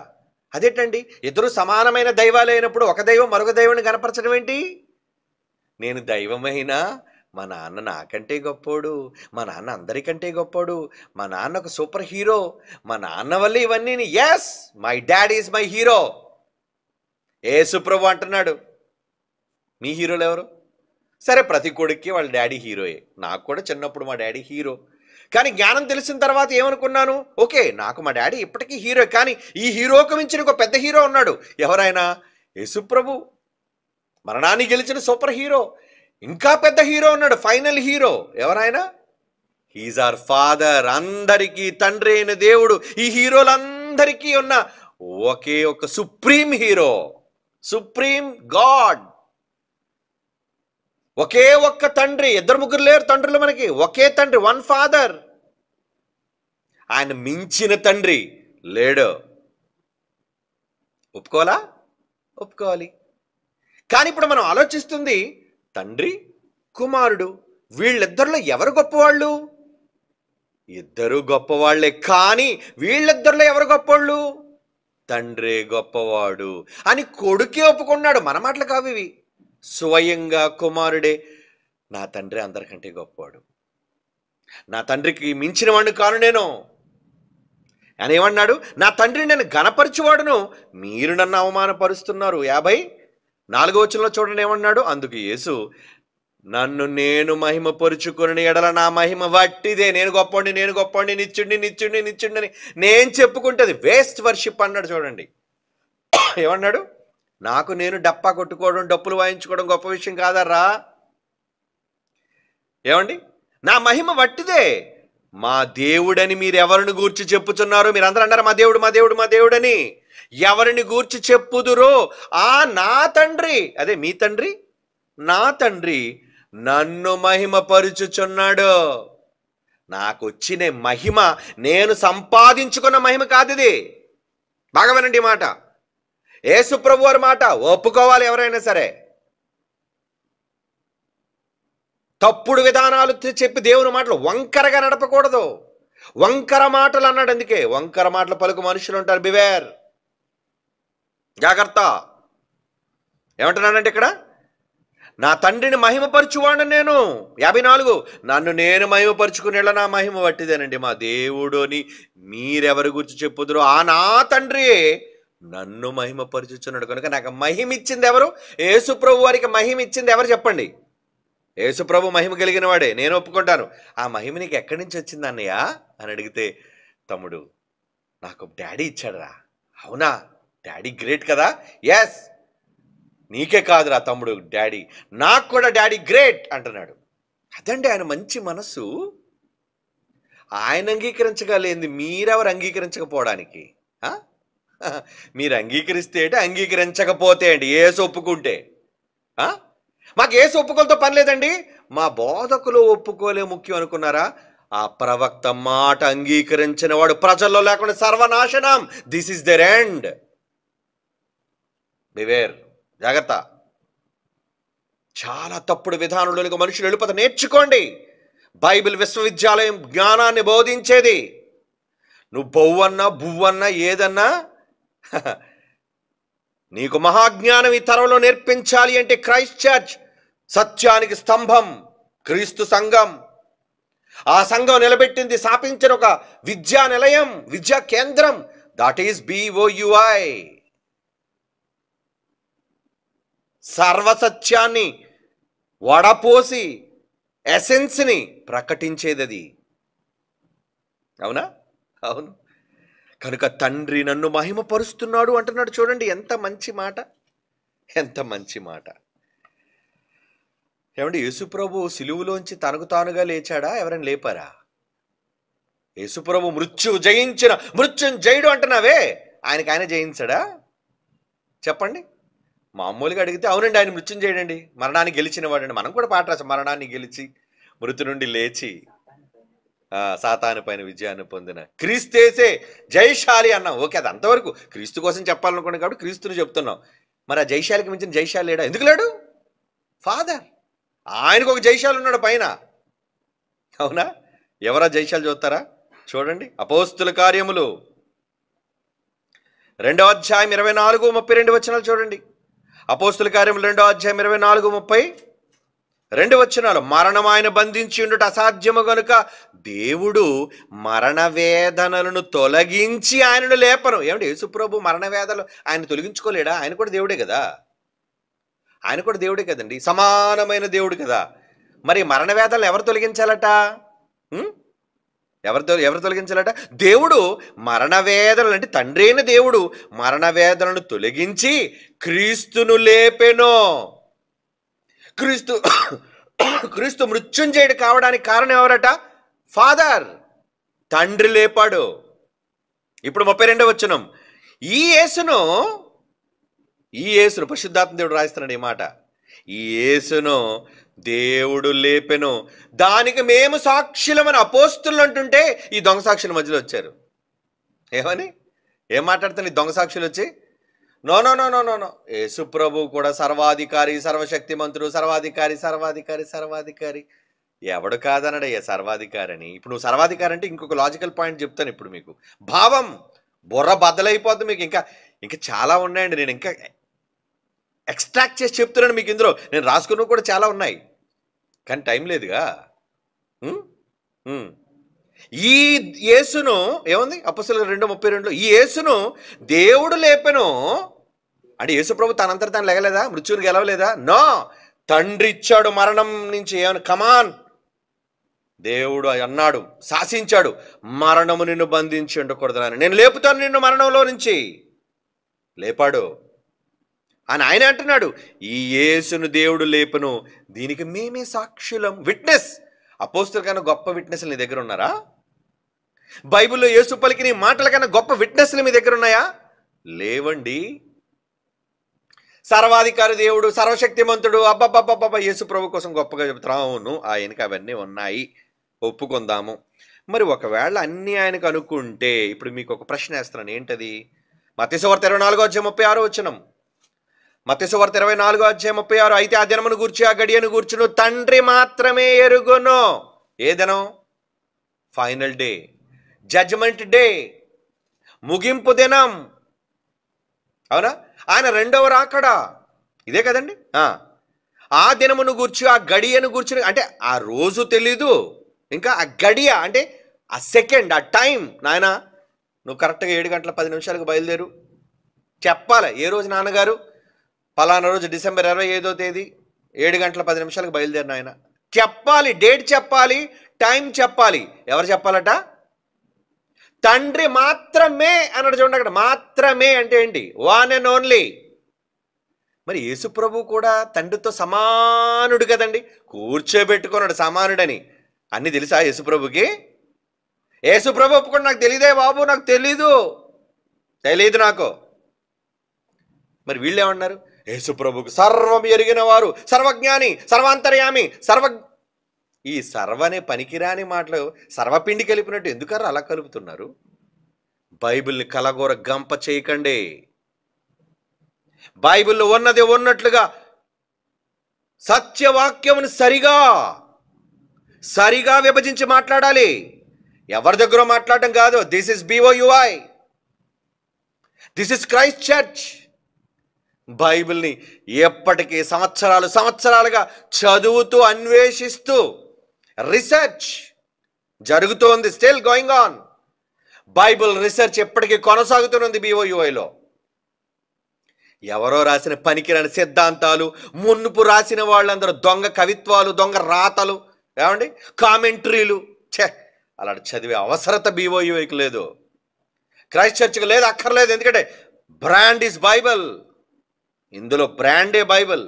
Speaker 1: అదేంటండి? ఇద్దరు సమానమైన దైవాలు అయినప్పుడు ఒక దైవం మరొక దైవాన్ని ఘనపరచడం ఏంటి? నేను దైవమైనా మా నాన్న నాకంటే గొప్పోడు, మా నాన్న అందరికంటే గొప్పోడు, మా నాన్న ఒక సూపర్ హీరో, మా నాన్న వల్ల ఇవన్నీ. Yes, my dad is my hero. యేసుప్రభు అంటున్నాడు, మీ హీరోలు ఎవరు? సరే, ప్రతి కొడుక్కి వాళ్ళ డాడీ హీరోయే. నాకు కూడా చిన్నప్పుడు మా డాడీ హీరో. కానీ జ్ఞానం తెలిసిన తర్వాత ఏమనుకున్నాను, ఓకే నాకు మా డాడీ ఇప్పటికీ హీరో, కానీ ఈ హీరోకు మించిన ఒక పెద్ద హీరో ఉన్నాడు. ఎవరైనా? యేసుప్రభు, మరణాన్ని గెలిచిన సూపర్ హీరో. ఇంకా పెద్ద హీరో ఉన్నాడు, ఫైనల్ హీరో. ఎవరైనా? His or father. అందరికీ తండ్రి అయిన దేవుడు, ఈ హీరోలందరికీ ఉన్న ఒకే ఒక సుప్రీం హీరో, సుప్రీం గాడ్. ఒకే ఒక్క తండ్రి, ఇద్దరు ముగ్గురు లేరు తండ్రులు మనకి, ఒకే తండ్రి, వన్ ఫాదర్. ఆయన మించిన తండ్రి లేడు. ఒప్పుకోవాలా? ఒప్పుకోవాలి. కానీ ఇప్పుడు మనం ఆలోచిస్తుంది తండ్రి కుమారుడు, వీళ్ళిద్దరిలో ఎవరు గొప్పవాళ్ళు? ఇద్దరు గొప్పవాళ్లే, కానీ వీళ్ళిద్దరిలో ఎవరు గొప్పవాళ్ళు? తండ్రే గొప్పవాడు అని కొడుకే ఒప్పుకున్నాడు. మన మాటలు కావు ఇవి, స్వయంగా కుమారుడే నా తండ్రి అందరికంటే గొప్పవాడు, నా తండ్రికి మించిన వాడిని కాను నేను అని ఏమన్నాడు? నా తండ్రిని నేను ఘనపరచువాడును, మీరు నన్ను అవమానపరుస్తున్నారు. 54వ వచనంలో చూడండి ఏమన్నాడు? అందుకు యేసు, నన్ను నేను మహిమపరుచుకుని ఎడల నా మహిమ వట్టిదే. నేను గొప్పండి, నేను గొప్పండి, నిత్యుడిని నిత్యుడిని నిత్యుడిని అని నేను చెప్పుకుంటుంది వేస్ట్ వర్షిప్ అన్నాడు. చూడండి ఏమన్నాడు? నాకు నేను డప్పా కొట్టుకోవడం, డప్పులు వాయించుకోవడం గొప్ప విషయం కాదర్రా. ఏమండి? నా మహిమ వట్టిదే. మా దేవుడని మీరు ఎవరిని గూర్చి చెప్పుచున్నారు? మీరు అందరూ అన్నారు మా దేవుడు మా దేవుడు మా దేవుడని. ఎవరిని గూర్చి చెప్పుదురో ఆ నా తండ్రి, అదే మీ తండ్రి, నా తండ్రి నన్ను మహిమపరుచుచున్నాడు. నాకు వచ్చిన మహిమ నేను సంపాదించుకున్న మహిమ కాదు ఇది. బాగా వినండి మాట, యేసు ప్రభు వారి మాట ఒప్పుకోవాలి ఎవరైనా సరే. తప్పుడు విధానాలు చెప్పి దేవుని మాటలు వంకరగా నడపకూడదు. వంకర మాటలు అన్నాడు, అందుకే వంకర మాటలు పలుకు మనుషులు ఉంటారు, బివేర్, జాగ్రత్త. ఏమంటున్నాడంటే ఇక్కడ, నా తండ్రిని మహిమపరచువాడు నేను. 54, నన్ను నేను మహిమపరుచుకునేలా నా మహిమ వట్టిదేనండి. మా దేవుడు అని మీరెవరి గురించి చెప్పుదురో ఆ నా తండ్రి నన్ను మహిమపరుచుచున్నాడు. కనుక నాకు మహిమ ఇచ్చింది ఎవరు? యేసు ప్రభు వారికి మహిమ ఇచ్చింది ఎవరు చెప్పండి? యేసు ప్రభు మహిమ కలిగిన వాడే, నేను ఒప్పుకుంటాను. ఆ మహిమ నీకు ఎక్కడి నుంచి వచ్చింది అన్నయ్య అని అడిగితే, తమ్ముడు నాకు డాడీ ఇచ్చాడురా. అవునా? డాడీ గ్రేట్ కదా? ఎస్, నీకే కాదురా తమ్ముడు డాడీ, నాకు కూడా డాడీ గ్రేట్ అంటున్నాడు. అదండి ఆయన మంచి మనసు. ఆయన అంగీకరించగలేంది మీరెవరు అంగీకరించకపోవడానికి? మీరు అంగీకరిస్తే ఏంటి, అంగీకరించకపోతే ఏంటి? ఏసు ఒప్పుకుంటే మాకు ఏసు ఒప్పుకోలతో పని లేదండి. మా బోధకులు ఒప్పుకోలే ముఖ్యం అనుకున్నారా? ఆ ప్రవక్త మాట అంగీకరించిన వాడు ప్రజల్లో లేకుండా సర్వనాశనం. This is the end. Beware, జాగ్రత్త. చాలా తప్పుడు విధానంలోనికి మనుషులు వెళ్ళిపోతారు. నేర్చుకోండి. బైబిల్ విశ్వవిద్యాలయం జ్ఞానాన్ని బోధించేది. నువ్వు బొవ్వన్నా బువ్వన్నా ఏదన్నా నీకు మహాజ్ఞానం ఈ తరంలో నేర్పించాలి అంటే క్రైస్ట్ చర్చ్ సత్యానికి స్తంభం, క్రీస్తు సంఘం. ఆ సంఘం నిలబెట్టింది, స్థాపించిన ఒక విద్యా నిలయం, విద్యా కేంద్రం, దట్ ఈస్ BOUI. సర్వసత్యాన్ని వడపోసి ఎసెన్స్ని ప్రకటించేది అది. అవునా? అవును. కనుక తండ్రి నన్ను మహిమపరుస్తున్నాడు అంటున్నాడు. చూడండి ఎంత మంచి మాట, ఎంత మంచి మాట. ఏమండి, యేసుప్రభు సిలువులోంచి తనకు తానుగా లేచాడా? ఎవరైనా లేపారా? యేసుప్రభు మృత్యువు జయించిన మృత్యుంజయుడు అంటున్నావే, ఆయనకి ఆయన జయించాడా? చెప్పండి. మామూలుగా అడిగితే అవునండి ఆయన మృత్యుంజయుడండి, మరణాన్ని గెలిచిన వాడండి. మనం కూడా పాట రాసాం, మరణాన్ని గెలిచి మృతి నుండి లేచి సాతాను పైన విజయాన్ని పొందిన క్రీస్తేసే జయశాలి అన్నాం. ఓకే, అది అంతవరకు క్రీస్తు కోసం చెప్పాలనుకున్నాం కాబట్టి క్రీస్తుని చెప్తున్నాం. మరి ఆ జయశాలికి మించిన జయశాలి లేడా? ఎందుకు లేడు? ఫాదర్, ఆయనకు ఒక జయశాలి ఉన్నాడు పైన. అవునా? ఎవరా జయశాలి చూస్తారా? చూడండి, అపోస్తుల కార్యములు 2వ అధ్యాయం 24-32 వచనాలు చూడండి. అపోస్తుల కార్యములు 2వ అధ్యాయం 24-32 వచనాలు. మరణం ఆయన బంధించి ఉండుట అసాధ్యము గనుక దేవుడు మరణ వేదనలను తొలగించి ఆయనను లేపను. ఏమంటే యేసుప్రభు మరణ వేదనలు ఆయన తొలగించుకోలేడా? ఆయన కూడా దేవుడే కదా, ఆయన కూడా దేవుడే కదండి, సమానమైన దేవుడు కదా. మరి మరణ వేదనలు ఎవరు తొలగించాలట? ఎవరు తొలగించాలట? దేవుడు మరణ వేదనలు, అంటే తండ్రి అయిన దేవుడు మరణ వేదనలను తొలగించి క్రీస్తును లేపెను. క్రీస్తు క్రీస్తు మృత్యుంజయుడు కావడానికి కారణం ఎవరట? ఫాదర్, తండ్రి లేపాడు. ఇప్పుడు 32వ వచనం, ఈ యేసును పరిశుద్ధాత్మ దేవుడు రాయిస్తున్నాడు ఈ మాట, ఈ యేసును దేవుడు లేపెను, దానికి మేము సాక్షులమని అపోస్తులు అంటుంటే ఈ దొంగ సాక్షుల మధ్యలో వచ్చారు. ఏం మాట్లాడుతున్నారు ఈ దొంగ సాక్షులు వచ్చి? No no no no no no యేసు ప్రభు కూడా సర్వాధికారి, సర్వశక్తిమంతుడు, సర్వాధికారి. ఎవడు కాదనడయ్యా సర్వాధికారి అని. ఇప్పుడు నువ్వు సర్వాధికారి అంటే ఇంకొక లాజికల్ పాయింట్ చెప్తాను ఇప్పుడు మీకు. భావం బుర్ర బద్దలైపోద్ది మీకు. ఇంకా చాలా ఉన్నాయండి, నేను ఇంకా ఎక్స్ట్రాక్ట్ చేసి చెప్తున్నాను మీకు. ఇందులో నేను రాసుకున్నవి కూడా చాలా ఉన్నాయి, కానీ టైం లేదుగా. ఈ యేసును ఏముంది అపోస్తలుల 2:32, ఈ యేసును దేవుడు లేపెను అంటే యేసు ప్రభు తనంతట తాను లెగలేదా? మృత్యువుని గెలవలేదా? నో, తండ్రి ఇచ్చాడు మరణం నుంచి. ఏమని? కమాన్, దేవుడు అన్నాడు, శాసించాడు, మరణము నిన్ను బంధించి ఉండకూడదని, నేను లేపుతాను నిన్ను మరణంలో నుంచి. లేపాడు అని ఆయన అంటున్నాడు. ఈ యేసును దేవుడు లేపును, దీనికి మేమే సాక్షులం. విట్నెస్. అపోస్తలుల కన్నా గొప్ప విట్నెస్లు నీ దగ్గర ఉన్నారా? బైబిల్లో యేసు పలికిన మాటల కన్నా గొప్ప విట్నెస్లు మీ దగ్గర ఉన్నాయా? లేవండి. సర్వాధికారి దేవుడు, సర్వశక్తిమంతుడు, అబ్బబ్బబ్బబ్బ యేసు ప్రభు కోసం గొప్పగా చెబుతాం. అవును, ఆయనకి అవన్నీ ఉన్నాయి, ఒప్పుకుందాము. మరి ఒకవేళ అన్నీ ఆయనకు అనుకుంటే, ఇప్పుడు మీకు ఒక ప్రశ్న వేస్తున్నాను. ఏంటది? మత్తయి సువార్త 24:36 వచనం. మత్తయి సువార్త 24:36, అయితే ఆ దినమును గూర్చి, ఆ గడియను గూర్చును తండ్రి మాత్రమే ఎరుగును. ఏ దినం? ఫైనల్ డే, జడ్జ్మెంట్ డే, ముగింపు దినం. అవునా? ఆయన రెండవ రాకడా ఇదే కదండి. ఆ దినమును గూర్చి, ఆ గడియను గూర్చి, అంటే ఆ రోజు తెలీదు, ఇంకా ఆ గడియ అంటే ఆ సెకండ్, ఆ టైం. నాయన నువ్వు కరెక్ట్గా 7:10 బయలుదేరు చెప్పాలి. ఏ రోజు నాన్నగారు? పలానా రోజు డిసెంబర్ 25వ తేదీ 7:10 బయలుదేరు నాయన చెప్పాలి. డేట్ చెప్పాలి, టైం చెప్పాలి. ఎవరు చెప్పాలట? తండ్రి మాత్రమే అన్నాడు. చూడండి అక్కడ, మాత్రమే అంటే ఏంటి? One and only. మరి యేసు ప్రభు కూడా తండ్రితో సమానుడు కదండి, కూర్చోబెట్టుకున్నాడు సమానుడని. అన్నీ తెలుసా యేసు ప్రభుకి? యేసు ప్రభు ఒప్పుకొని నాకు తెలియదే బాబు, నాకు తెలీదు నాకు. మరి వీళ్ళు ఏమన్నారు? యేసు ప్రభుకు సర్వం ఎరిగిన వారు, సర్వజ్ఞాని, సర్వాంతర్యామి, ఈ సర్వనే పనికిరాని మాటలు సర్వపిండి కలిపినట్టు ఎందుకరా అలా కలుపుతున్నారు? బైబిల్ని కలగోర గంప చేయకండి. బైబిల్లో ఉన్నది ఉన్నట్లుగా సత్యవాక్యమును సరిగా విభజించి మాట్లాడాలి. ఎవరి దగ్గర మాట్లాడటం కాదు. This is BOUI, this is Christ church. బైబిల్ని ఎప్పటికీ సంవత్సరాలుగా చదువుతూ, అన్వేషిస్తూ, రీసెర్చ్ జరుగుతోంది. Still going on. Bible research ఎప్పటికీ కొనసాగుతున్నది BOUIలో. ఎవరో రాసిన పనికిరాని సిద్ధాంతాలు, మున్నుపు రాసిన వాళ్ళందరూ దొంగ కవిత్వాలు, దొంగ రాతలు, ఏమండి కామెంటరీలు, అలాంటి చదివే అవసరత BOUIకి లేదు, క్రైస్ట్ చర్చ్కి లేదు, అక్కర్లేదు. ఎందుకంటే బ్రాండ్ ఈజ్ బైబిల్. ఇందులో బ్రాండే బైబిల్.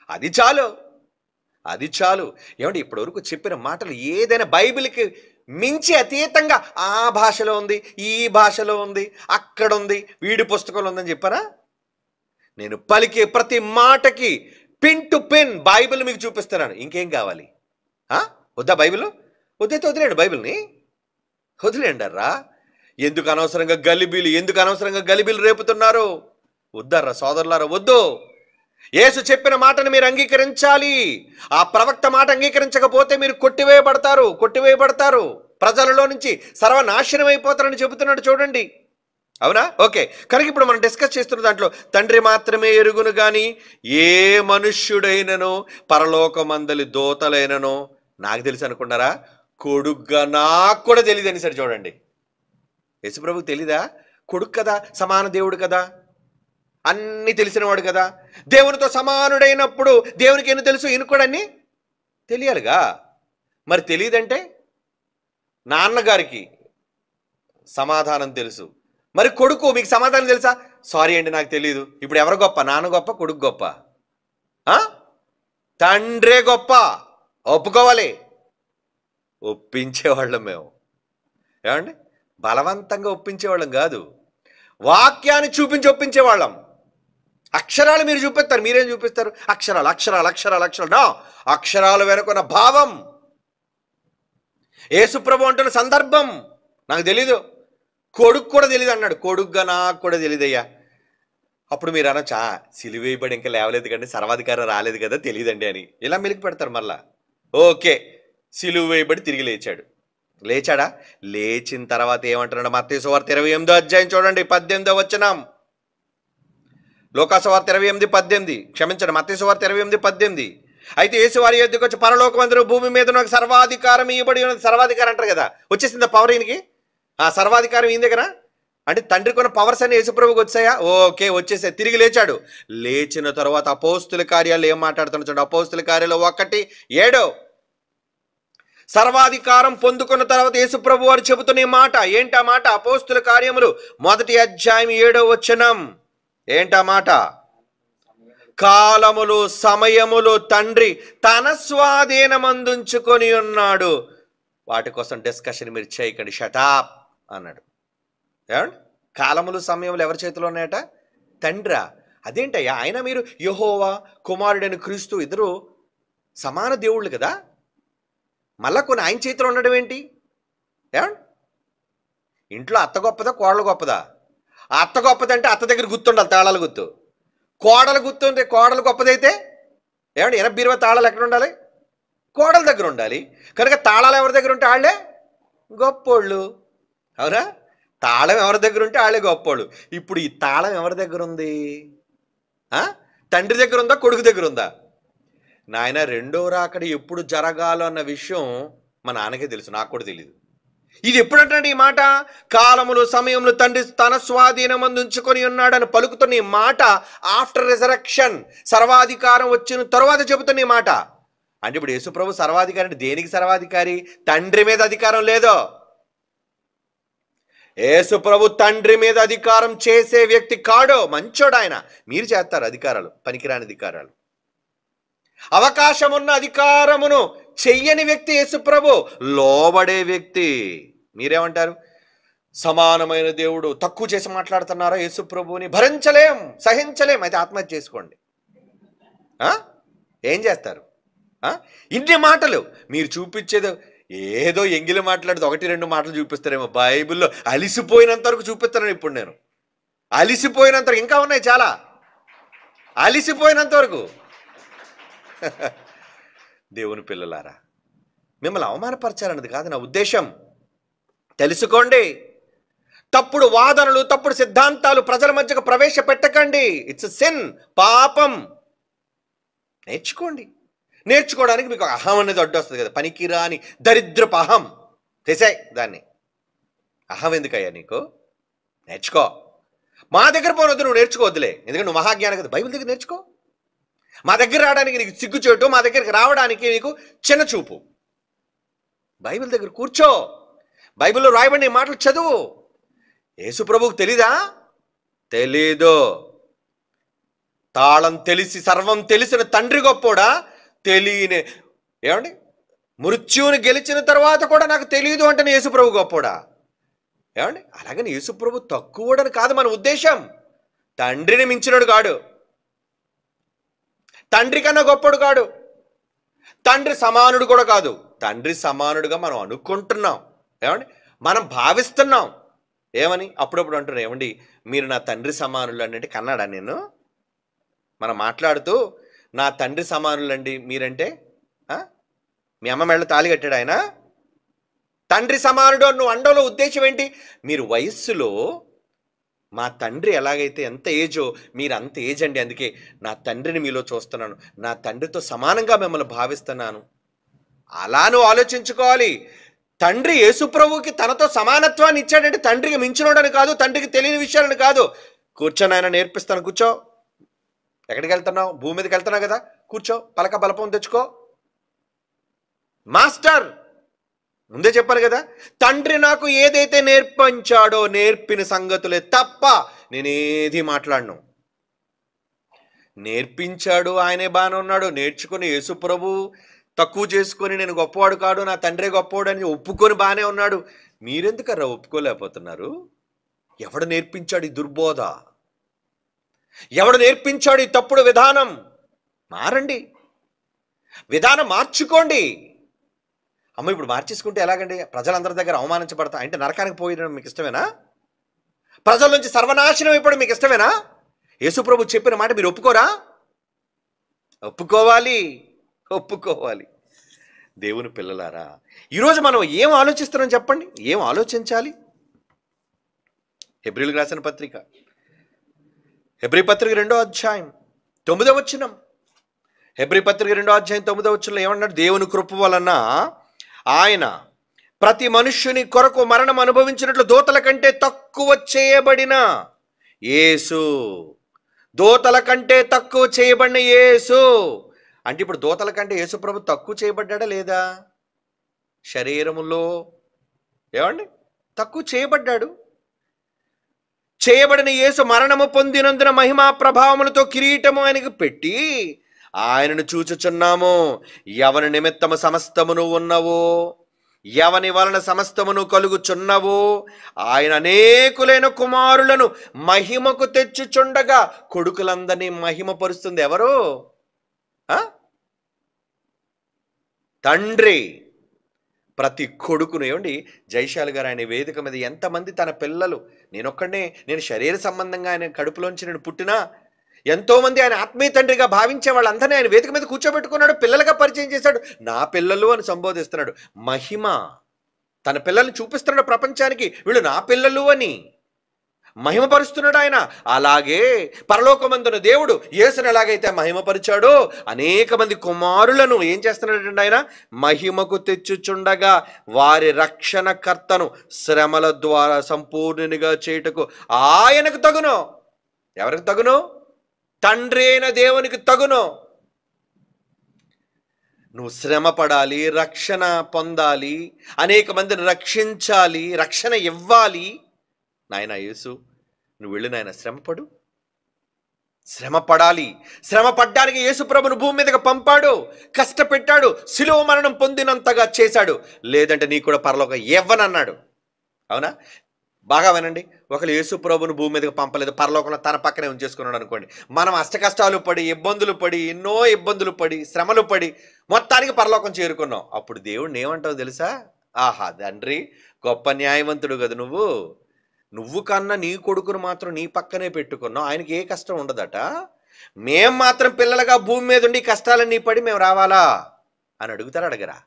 Speaker 1: అది చాలు. ఏమంటే ఇప్పటి వరకు చెప్పిన మాటలు ఏదైనా బైబిల్కి మించి అతీతంగా ఆ భాషలో ఉంది, ఈ భాషలో ఉంది, అక్కడ ఉంది, వీడి పుస్తకంలో ఉందని చెప్పారా? నేను పలికే ప్రతి మాటకి పిన్ టు పిన్ బైబిల్ మీకు చూపిస్తున్నాను. ఇంకేం కావాలి? వద్దా బైబిల్? వద్దైతే వదిలేండి, బైబిల్ని వదిలేండి అర్రా. ఎందుకు అనవసరంగా గలిబీలు రేపుతున్నారు? వద్దర్రా సోదరులారా, వద్దు. యేసు చెప్పిన మాటను మీరు అంగీకరించాలి. ఆ ప్రవక్త మాట అంగీకరించకపోతే మీరు కొట్టివేయబడతారు, ప్రజలలో నుంచి సర్వనాశనం అయిపోతారని చెబుతున్నాడు. చూడండి, అవునా? ఓకే, కనుక ఇప్పుడు మనం డిస్కస్ చేస్తున్న దాంట్లో తండ్రి మాత్రమే ఎరుగును గాని ఏ మనుష్యుడైనను, పరలోకమందలి దూతలైనను నాకు తెలుసు అనుకున్నారా? కొడుగ్గా నాకు కూడా తెలియదని. సరే చూడండి, యేసుప్రభుకు తెలీదా? కొడుకు కదా, సమాన దేవుడు కదా, అన్నీ తెలిసినవాడు కదా. దేవునితో సమానుడైనప్పుడు దేవునికి ఎన్ని తెలుసు, ఈయన కూడా అన్నీ తెలియాలిగా. మరి తెలియదంటే నాన్నగారికి సమాధానం తెలుసు, మరి కొడుకు మీకు సమాధానం తెలుసా? సారీ అండి నాకు తెలియదు. ఇప్పుడు ఎవరు గొప్ప? నాన్న గొప్ప, కొడుకు గొప్ప? తండ్రే గొప్ప. ఒప్పుకోవాలి. ఒప్పించేవాళ్ళం మేము. ఏమండి? బలవంతంగా ఒప్పించేవాళ్ళం కాదు, వాక్యాన్ని చూపించి ఒప్పించేవాళ్ళం. అక్షరాలు మీరు చూపిస్తారు, మీరేం చూపిస్తారు? అక్షరాలు అక్షరాలు అక్షరాలు అక్షరాలు నా అక్షరాలు వెనుకున్న భావం. యేసుప్రభు అంటున్న సందర్భం నాకు తెలీదు, కొడుకు కూడా తెలియదు అన్నాడు. కొడుకుగా నాకు కూడా తెలియదయ్యా. అప్పుడు మీరు అనొచ్చా, సిలువేయబడి ఇంకా లేవలేదు కండి, సర్వాధికారం రాలేదు కదా, తెలియదండి అని ఇలా మెలికి పెడతారు మళ్ళా. ఓకే, సిలువ వేయబడి తిరిగి లేచాడు. లేచాడా? లేచిన తర్వాత ఏమంటున్నాడు? మత్తయి సువార్త 28వ అధ్యాయం చూడండి, 18వ వచనం. లూకా సువార్త 28:18, క్షమించండి, మత్తయి సువార్త 28:18. అయితే యేసు వారి యొద్దకు వచ్చి, పరలోకమందును భూమి మీద నాకు సర్వాధికారం ఇవ్వబడి ఉన్నది. సర్వాధికారం అంటారు కదా, వచ్చేసింది పవర్ ఈయనకి. ఆ సర్వాధికారం ఈయన దగ్గర అంటే తండ్రి కొన్న పవర్స్ అన్ని యేసుప్రభుకి వచ్చాయా? ఓకే, వచ్చేసా. తిరిగి లేచాడు. లేచిన తర్వాత అపోస్తుల కార్యాలు ఏం మాట్లాడుతున్నా చూడండి. అపోస్తుల కార్యాలు 1:7. సర్వాధికారం పొందుకున్న తర్వాత యేసుప్రభు వారు చెబుతున్న మాట ఏంటా మాట? అపోస్తుల కార్యములు 1వ అధ్యాయం 7వ వచనం. ఏంటా మాట? కాలములు సమయములు తండ్రి తన స్వాధీనమందుంచుకొని ఉన్నాడు. వాటి కోసం డిస్కషన్ మీరు చేయకండి, షటాప్ అన్నాడు. ఏమండి? కాలములు సమయములు ఎవరి చేతిలో ఉన్నాయట? తండ్రా. అదేంటయ్యా, ఆయన మీరు యెహోవా కుమారుడైన క్రీస్తు ఇద్దరు సమాన దేవుళ్ళు కదా, మళ్ళా కొన్ని ఆయన చేతిలో ఉండడం ఏంటి? ఏమండి? ఇంట్లో అత్త గొప్పదా, కోడలు గొప్పదా? అత్త గొప్పదంటే అత్త దగ్గర గుర్తుండాలి, తాళాల గుర్తు. కోడలు గుర్తుంటే కోడలు గొప్పదైతే ఏమండి, 80-20 తాళాలు ఎక్కడ ఉండాలి? కోడల దగ్గర ఉండాలి. కనుక తాళాలు ఎవరి దగ్గర ఉంటే వాళ్ళే గొప్పోళ్ళు. అవునా? తాళం ఎవరి దగ్గర ఉంటే వాళ్ళే గొప్పోళ్ళు. ఇప్పుడు ఈ తాళం ఎవరి దగ్గర ఉంది? తండ్రి దగ్గర ఉందా, కొడుకు దగ్గర ఉందా? నాయన రెండో రాకడ ఎప్పుడు జరగాలో అన్న విషయం మా నాన్నకే తెలుసు, నాకు కూడా తెలియదు. ఇది ఎప్పుడంటే ఈ మాట, కాలములు సమయములు తండ్రి తన స్వాధీనమందు ఉంచుకొని ఉన్నాడని పలుకుతున్న ఈ మాట ఆఫ్టర్ రిజరక్షన్, సర్వాధికారం వచ్చిన తరువాత చెబుతున్న ఈ మాట. అంటే ఇప్పుడు యేసుప్రభు సర్వాధికారి అంటే దేనికి సర్వాధికారి? తండ్రి మీద అధికారం లేదో. యేసుప్రభు తండ్రి మీద అధికారం చేసే వ్యక్తి కాడో, మంచోడు ఆయన. మీరు చేస్తారు అధికారాలు, పనికిరాని అధికారాలు. అవకాశం ఉన్న అధికారమును చెయ్యని వ్యక్తి యేసుప్రభు, లోబడే వ్యక్తి. మీరేమంటారు? సమానమైన దేవుడు తక్కువ చేసి మాట్లాడుతున్నారా యేసుప్రభుని? భరించలేం, సహించలేం. అయితే ఆత్మహత్య చేసుకోండి. ఏం చేస్తారు? ఇన్ని మాటలు మీరు చూపించేది ఏదో ఎంగిలి మాట్లాడితే 1-2 మాటలు చూపిస్తారేమో. బైబిల్లో అలిసిపోయినంత వరకు చూపిస్తాను ఇప్పుడు నేను. అలిసిపోయినంత వరకు, ఇంకా ఉన్నాయి చాలా, అలిసిపోయినంత వరకు. దేవుని పిల్లలారా, మిమ్మల్ని అవమానపరచాలన్నది కాదు నా ఉద్దేశం. తెలుసుకోండి. తప్పుడు వాదనలు, తప్పుడు సిద్ధాంతాలు ప్రజల మధ్యకు ప్రవేశపెట్టకండి. ఇట్స్ సిన్, పాపం. నేర్చుకోండి. నేర్చుకోవడానికి మీకు అహం అనేది అడ్డు వస్తుంది కదా, పనికిరాని దరిద్రపు అహం. తెసాయి దాన్ని. అహం ఎందుకయ్యా నీకు? నేర్చుకో. మా దగ్గర పోనొద్దు, నువ్వు నేర్చుకోవద్దులే, ఎందుకంటే నువ్వు మహాజ్ఞానం కదా. బైబిల్ దగ్గర నేర్చుకో. మా దగ్గర రావడానికి నీకు సిగ్గుచేటు, మా దగ్గరికి రావడానికి నీకు చిన్న చూపు. బైబిల్ దగ్గర కూర్చో, బైబిల్లో రాయబడిన మాటలు చదువు. యేసుప్రభువుకు తెలీదా? తెలీదు. తాళం తెలిసి సర్వం తెలిసిన తండ్రి గొప్పోడా? తెలియని ఏమండి, మృత్యువుని గెలిచిన తర్వాత కూడా నాకు తెలియదు అంటే యేసుప్రభు గొప్పోడా? ఏమండి, అలాగని యేసుప్రభు తక్కువడని కాదు మన ఉద్దేశం. తండ్రిని మించినడు కాడు, తండ్రి కన్నా గొప్పడు కాడు, తండ్రి సమానుడు కూడా కాదు. తండ్రి సమానుడుగా మనం అనుకుంటున్నాం. ఏమండి, మనం భావిస్తున్నాం. ఏమని అప్పుడప్పుడు అంటున్నాం, ఏమండి మీరు నా తండ్రి సమానులు అంటే కన్నాడా నేను? మనం మాట్లాడుతూ నా తండ్రి సమానులండి మీరంటే, మీ అమ్మ మెళ్ళ తాళి కట్టాడు ఆయన? తండ్రి సమానుడు నువ్వు అండంలో ఉద్దేశం ఏంటి? మీరు వయస్సులో మా తండ్రి ఎలాగైతే ఎంత ఏజో మీరు అంత ఏజ్ అండి, అందుకే నా తండ్రిని మీలో చూస్తున్నాను, నా తండ్రితో సమానంగా మిమ్మల్ని భావిస్తున్నాను. అలా నువ్వు ఆలోచించుకోవాలి. తండ్రి యేసుప్రభువుకి తనతో సమానత్వాన్ని ఇచ్చాడంటే తండ్రికి మించినోడని కాదు, తండ్రికి తెలియని విషయాలని కాదు. కూర్చొని ఆయన నేర్పిస్తాను, కూర్చో. ఎక్కడికి వెళ్తున్నావు? భూమి మీదకి వెళ్తున్నావు కదా, కూర్చో, పలక బలపం తెచ్చుకో. మాస్టర్ ముందే చెప్పాను కదా, తండ్రి నాకు ఏదైతే నేర్పించాడో నేర్పిన సంగతులే తప్ప నేనేది మాట్లాడను. నేర్పించాడు, ఆయనే బాగానే ఉన్నాడు. నేర్చుకుని యేసు ప్రభు తక్కువ చేసుకొని నేను గొప్పవాడు కాడు, నా తండ్రే గొప్పవాడు అని ఒప్పుకొని బాగానే ఉన్నాడు. మీరెందుకర్రా ఒప్పుకోలేకపోతున్నారు? ఎవడు నేర్పించాడు ఈ దుర్బోధ? ఎవడు నేర్పించాడు ఈ తప్పుడు విధానం? మారండి, విధానం మార్చుకోండి. అమ్మ ఇప్పుడు మార్చేసుకుంటే ఎలాగండి? ప్రజలందరి దగ్గర అవమానించబడతా అంటే నరకానికి పోయడం మీకు ఇష్టమేనా? ప్రజల నుంచి సర్వనాశనం అయిపోవడం మీకు ఇష్టమేనా? యేసుప్రభు చెప్పిన మాట మీరు ఒప్పుకోరా? ఒప్పుకోవాలి, ఒప్పుకోవాలి. దేవుని పిల్లలారా, ఈరోజు మనం ఏం ఆలోచిస్తున్నాం చెప్పండి? ఏం ఆలోచించాలి? హెబ్రీయులకు రాసిన పత్రిక, హెబ్రీ పత్రిక 2వ అధ్యాయం 9వ వచనం. హెబ్రీ పత్రిక 2వ అధ్యాయం 9వ వచనంలో ఏమన్నాడు? దేవుని కృప వలన ఆయన ప్రతి మనుష్యుని కొరకు మరణం అనుభవించినట్లు దూతల కంటే తక్కువ చేయబడిన యేసు, దూతల కంటే తక్కువ చేయబడిన యేసు అంటే ఇప్పుడు దూతల కంటే యేసు ప్రభు తక్కువ చేయబడ్డా లేదా? శరీరములో ఏమండి తక్కువ చేయబడ్డాడు. చేయబడిన యేసు మరణము పొందినందున మహిమా ప్రభావములతో కిరీటము ఆయనకు పెట్టి ఆయనను చూచుచున్నాము. ఎవని నిమిత్తము సమస్తమును ఉన్నవో, ఎవని వలన సమస్తమును కలుగుచున్నవో ఆయన అనేకులైన కుమారులను మహిమకు తెచ్చుచుండగా కొడుకులందరినీ మహిమపరుస్తుంది ఎవరు? తండ్రి. ప్రతి కొడుకును ఏమండి, జైశాల్ గారు ఆయన వేదిక మీద ఎంతమంది తన పిల్లలు, నేను శరీర సంబంధంగా ఆయన కడుపులోంచి నేను పుట్టినా ఎంతోమంది ఆయన ఆత్మీయ తండ్రిగా భావించే వాళ్ళందరినీ ఆయన వేదిక మీద కూర్చోబెట్టుకున్నాడు, పిల్లలుగా పరిచయం చేశాడు. నా పిల్లలు అని సంబోధిస్తున్నాడు. మహిమ తన పిల్లల్ని చూపిస్తున్నాడు ప్రపంచానికి, వీళ్ళు నా పిల్లలు అని మహిమపరుస్తున్నాడు ఆయన. అలాగే పరలోకమందున దేవుడు యేసుని ఎలాగైతే మహిమపరిచాడో అనేక మంది కుమారులను ఏం చేస్తున్నాడంటే ఆయన మహిమకు తెచ్చుచుండగా వారి రక్షణకర్తను శ్రమల ద్వారా సంపూర్ణునిగా చేయుటకు ఆయనకు తగును. ఎవరికి తగును? తండ్రి అయిన దేవునికి తగును. నువ్వు శ్రమ పడాలి, రక్షణ పొందాలి, అనేక మందిని రక్షించాలి, రక్షణ ఇవ్వాలి. నాయన యేసు, నువ్వు వెళ్ళి నాయన శ్రమపడు, శ్రమ పడాలి. శ్రమ పడ్డానికి యేసు ప్రభును భూమి మీదకి పంపాడు, కష్టపెట్టాడు, శిలువ మరణం పొందినంతగా చేశాడు. లేదంటే నీ కూడా పరలోకం ఇవ్వనన్నాడు. అవునా? బాగా వినండి. ఒకళ్ళు యేసు ప్రభును భూమి మీదకి పంపలేదు, పరలోకంలో తన పక్కనే ఉంచేసుకున్నాడు అనుకోండి. మనం అష్టకష్టాలు పడి, ఇబ్బందులు పడి, ఎన్నో ఇబ్బందులు పడి, శ్రమలు పడి మొత్తానికి పరలోకం చేరుకున్నాం. అప్పుడు దేవుడిని ఏమంటావు తెలుసా? ఆహా తండ్రి, గొప్ప న్యాయవంతుడు కదా నువ్వు కన్నా నీ కొడుకును మాత్రం నీ పక్కనే పెట్టుకున్నావు, ఆయనకి ఏ కష్టం ఉండదట. మేం మాత్రం పిల్లలుగా భూమి మీద ఉండి కష్టాలన్నీ పడి మేము రావాలా అని అడుగుతారా?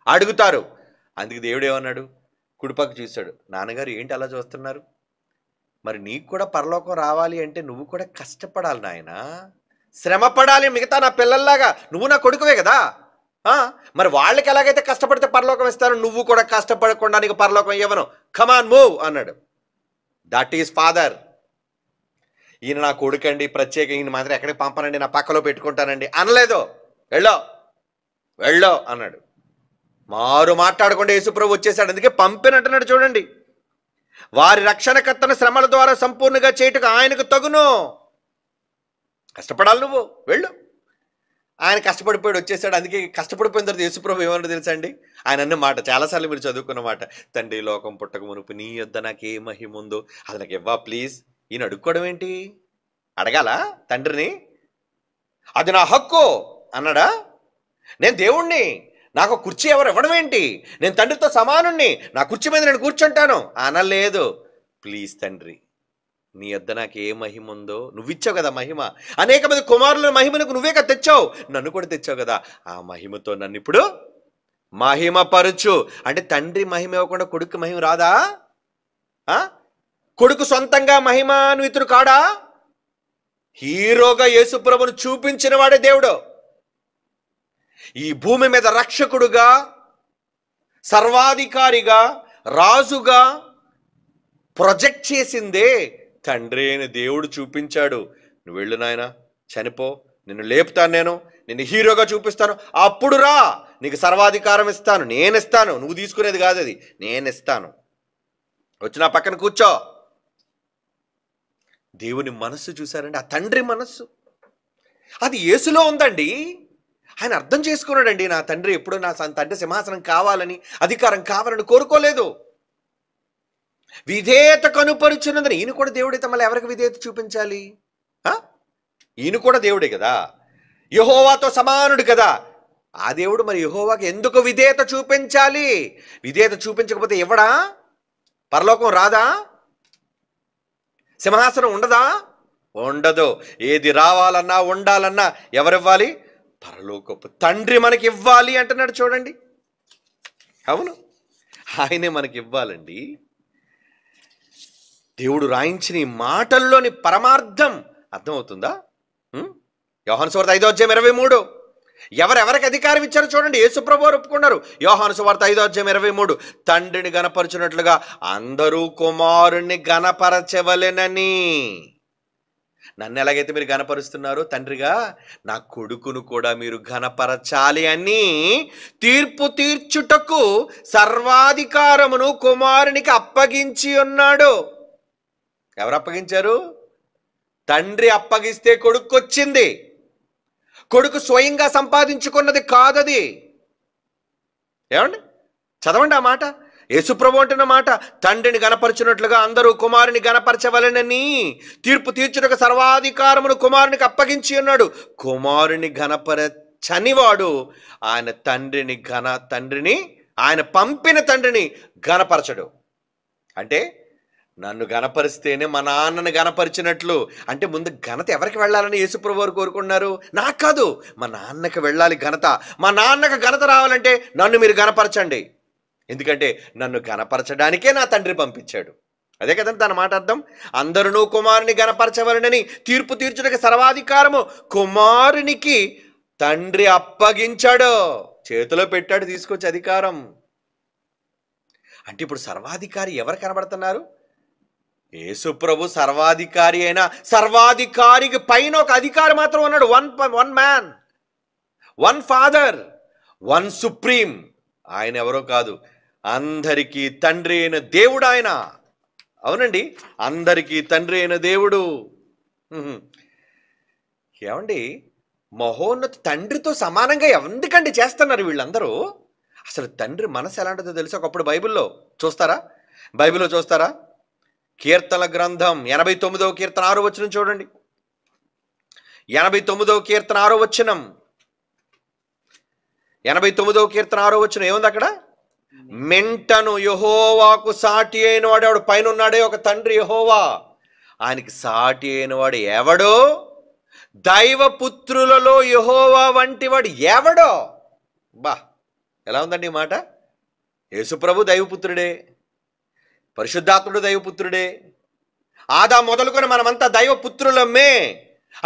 Speaker 1: అడుగుతారు. అందుకు దేవుడు ఏమన్నాడు? కుడిపక్క చూశాడు, నాన్నగారు ఏంటి అలా చూస్తున్నారు? మరి నీకు కూడా పరలోకం రావాలి అంటే నువ్వు కూడా కష్టపడాలి నాయన, శ్రమ పడాలి. మిగతా నా పిల్లల్లాగా నువ్వు నా కొడుకువే కదా. మరి వాళ్ళకి ఎలాగైతే కష్టపడితే పరలోకం ఇస్తారో నువ్వు కూడా కష్టపడకుండా నీకు పరలోకం ఇవ్వను, కమాన్ మూవ్ అన్నాడు. That is father. ఈయన నా కొడుకండి, ప్రత్యేక ఈయన మాత్రం ఎక్కడికి పంపనండి, నా పక్కలో పెట్టుకుంటానండి అనలేదు. వెళ్ళో అన్నాడు. మారు మాట్లాడకుండా యేసుప్రభు వచ్చేసాడు. అందుకే పంపినట్టున్నాడు. చూడండి, వారి రక్షణకర్తను శ్రమల ద్వారా సంపూర్ణంగా చేయుటకు ఆయనకు తగును. కష్టపడాలి, నువ్వు వెళ్ళు. ఆయన కష్టపడిపోయాడు, వచ్చేసాడు. అందుకే కష్టపడిపోయిన తర్వాత యేసుప్రభు ఏమన్నా తెలుసా అండి? ఆయన అన్న మాట చాలాసార్లు మీరు చదువుకున్న మాట, తండ్రి లోకం పుట్టక మునుపు నీ యొద్ద నాకు ఏ మహిమ ఉందో అది నాకు ఇవ్వా ప్లీజ్. ఈయన అడుక్కోవడం ఏంటి? అడగాల తండ్రిని? అది నా హక్కు అన్నాడా? నేను దేవుణ్ణి, నాకు కుర్చీ ఎవరు ఇవ్వడం ఏంటి? నేను తండ్రితో సమానుణ్ణి, నా కుర్చీ మీద నేను కూర్చుంటాను అనలేదు. ప్లీజ్ తండ్రి, నీ యొద్ద నాకు ఏ మహిమ ఉందో నువ్విచ్చావు కదా మహిమ. అనేక మంది కుమారుల మహిమను నువ్వే కదా తెచ్చావు, నన్ను కూడా తెచ్చావు కదా. ఆ మహిమతో నన్ను ఇప్పుడు మహిమపరచు. అంటే తండ్రి మహిమ ఇవ్వకుండా కొడుకు మహిమ రాదా? కొడుకు సొంతంగా మహిమాన్వితుడు కాడా? హీరోగా యేసుప్రభును చూపించిన వాడే దేవుడు. ఈ భూమి మీద రక్షకుడుగా, సర్వాధికారిగా, రాజుగా ప్రొజెక్ట్ చేసిందే తండ్రి అయిన దేవుడు చూపించాడు. నువ్వు వెళ్ళు నాయన, చనిపో, నిన్ను లేపుతాను, నిన్ను హీరోగా చూపిస్తాను, అప్పుడు రా, నీకు సర్వాధికారం ఇస్తాను, నేనిస్తాను, నువ్వు తీసుకునేది కాదు, అది నేనిస్తాను, వచ్చి నా పక్కన కూర్చో. దేవుని మనస్సు చూశారండి, ఆ తండ్రి మనస్సు అది యేసులో ఉందండి. ఆయన అర్థం చేసుకున్నాడండి, నా తండ్రి ఎప్పుడూ నా తండ్రి సింహాసనం కావాలని, అధికారం కావాలని కోరుకోలేదు. విధేయత కనుపరుచున్నదని. ఈయన కూడా దేవుడైతే మళ్ళీ ఎవరికి విధేయత చూపించాలి? ఈయన కూడా దేవుడే కదా, యెహోవాతో సమానుడు కదా. ఆ దేవుడు మరి యెహోవాకి ఎందుకు విధేయత చూపించాలి? విధేయత చూపించకపోతే ఇవ్వడా? పరలోకం రాదా? సింహాసనం ఉండదా? ఉండదు. ఏది రావాలన్నా ఉండాలన్నా ఎవరివ్వాలి? పరలోకపు తండ్రి మనకి ఇవ్వాలి అంటున్నాడు చూడండి. అవును, ఆయనే మనకి ఇవ్వాలండి. దేవుడు రాయించిన ఈ మాటల్లోని పరమార్థం అర్థమవుతుందా? యోహాను సువార్త 5:23. ఎవరెవరికి అధికారం ఇచ్చారో చూడండి. యేసుప్రభు వారు ఒప్పుకున్నారు. యోహాను సువార్త 5:23, తండ్రిని గణపరచునట్లుగా అందరూ కుమారుణ్ణి గణపరచవలెనని. నన్ను ఎలాగైతే మీరు గణపరుస్తున్నారో తండ్రిగా, నా కొడుకును కూడా మీరు గణపరచాలి అని తీర్పు తీర్చుటకు సర్వాధికారమును కుమారునికి అప్పగించి ఉన్నాడు. ఎవరు అప్పగించారు? తండ్రి అప్పగిస్తే కొడుకు వచ్చింది. కొడుకు స్వయంగా సంపాదించుకున్నది కాదది. ఏమండి, చదవండి ఆ మాట. యేసుప్రభు అంటున్న మాట, తండ్రిని గణపరచునట్లుగా అందరూ కుమారుని గణపరచవలెనని తీర్పు తీర్చుటకు సర్వాధికారమును కుమారునికి అప్పగించి ఉన్నాడు. కుమారుని గణపరచనివాడు ఆయన తండ్రిని ఆయన పంపిన తండ్రిని గణపరచడు. అంటే నన్ను గణపరిస్తేనే మా నాన్నని గణపరిచినట్లు. అంటే ముందు ఘనత ఎవరికి వెళ్ళాలని యేసుప్రభు వారు కోరుకున్నారు? నాకు కాదు, మా నాన్నకి వెళ్ళాలి ఘనత. మా నాన్నకు ఘనత రావాలంటే నన్ను మీరు గణపరచండి. ఎందుకంటే నన్ను గణపరచడానికే నా తండ్రి పంపించాడు. అదే కదండి తన మాట అర్థం. అందరూ కుమారుని గణపరచవలనని తీర్పు తీర్చుటకు సర్వాధికారము కుమారునికి తండ్రి అప్పగించాడు. చేతిలో పెట్టాడు తీసుకొచ్చి అధికారం. అంటే ఇప్పుడు సర్వాధికారి ఎవరు కనబడుతున్నారు? యేసుప్రభు సర్వాధికారి అయినా సర్వాధికారికి పైన ఒక అధికారి మాత్రం ఉన్నాడు. One man, one father, one supreme. ఆయన ఎవరో కాదు, అందరికీ తండ్రి అయిన దేవుడు ఆయన. అవునండి, అందరికీ తండ్రి అయిన దేవుడు. ఏమండి, మహోన్నత తండ్రితో సమానంగా ఎందుకండి చేస్తున్నారు వీళ్ళందరూ? అసలు తండ్రి మనసు ఎలాంటిదో తెలుసు? ఒకప్పుడు బైబిల్లో చూస్తారా? కీర్తన గ్రంథం 89వ కీర్తన 6వ వచనం చూడండి. 89వ కీర్తన 6వ వచనం. 89వ కీర్తన 6వ వచనం ఏముంది అక్కడ? మెంటను యెహోవాకు సాటి అయిన వాడు ఎవడు? పైన ఉన్నాడే ఒక తండ్రి యెహోవా, ఆయనకి సాటి అయిన వాడు ఎవడో? దైవపుత్రులలో యెహోవా వంటి వాడు ఎవడో? బా, ఎలా ఉందండి ఈ మాట? యేసుప్రభు దైవపుత్రుడే, పరిశుద్ధాత్ముడు దైవపుత్రుడే. ఆదా మొదలుకొని మనమంతా దైవపుత్రులమే.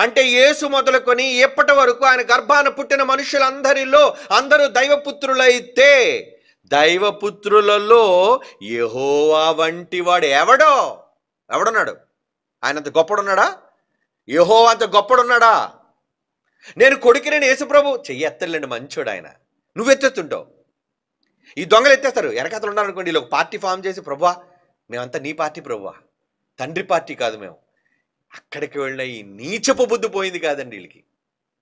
Speaker 1: అంటే యేసు మొదలుకొని ఎప్పటి వరకు ఆయన గర్భాన పుట్టిన మనుషులందరిలో అందరూ దైవపుత్రులైతే, దైవపుత్రులలో యెహోవా వంటి వాడు ఎవడున్నాడు? ఆయన అంత గొప్పడున్నాడా? యెహోవా అంత గొప్పడున్నాడా? నేను కొడుకుని యేసుప్రభు చెయ్యి ఎత్తలేండి, మంచోడు ఆయన. నువ్వెత్తుతుంటావు. ఈ దొంగలు ఎత్తేస్తారు. వెనకాతలు ఉన్నారనుకోండి, వీళ్ళు ఒక పార్టీ ఫామ్ చేసి, ప్రభువా మేమంతా నీ పార్టీ ప్రభువా, తండ్రి పార్టీ కాదు మేము. అక్కడికి వెళ్ళిన ఈ నీచపు బుద్ధి పోయింది కాదండి వీళ్ళకి.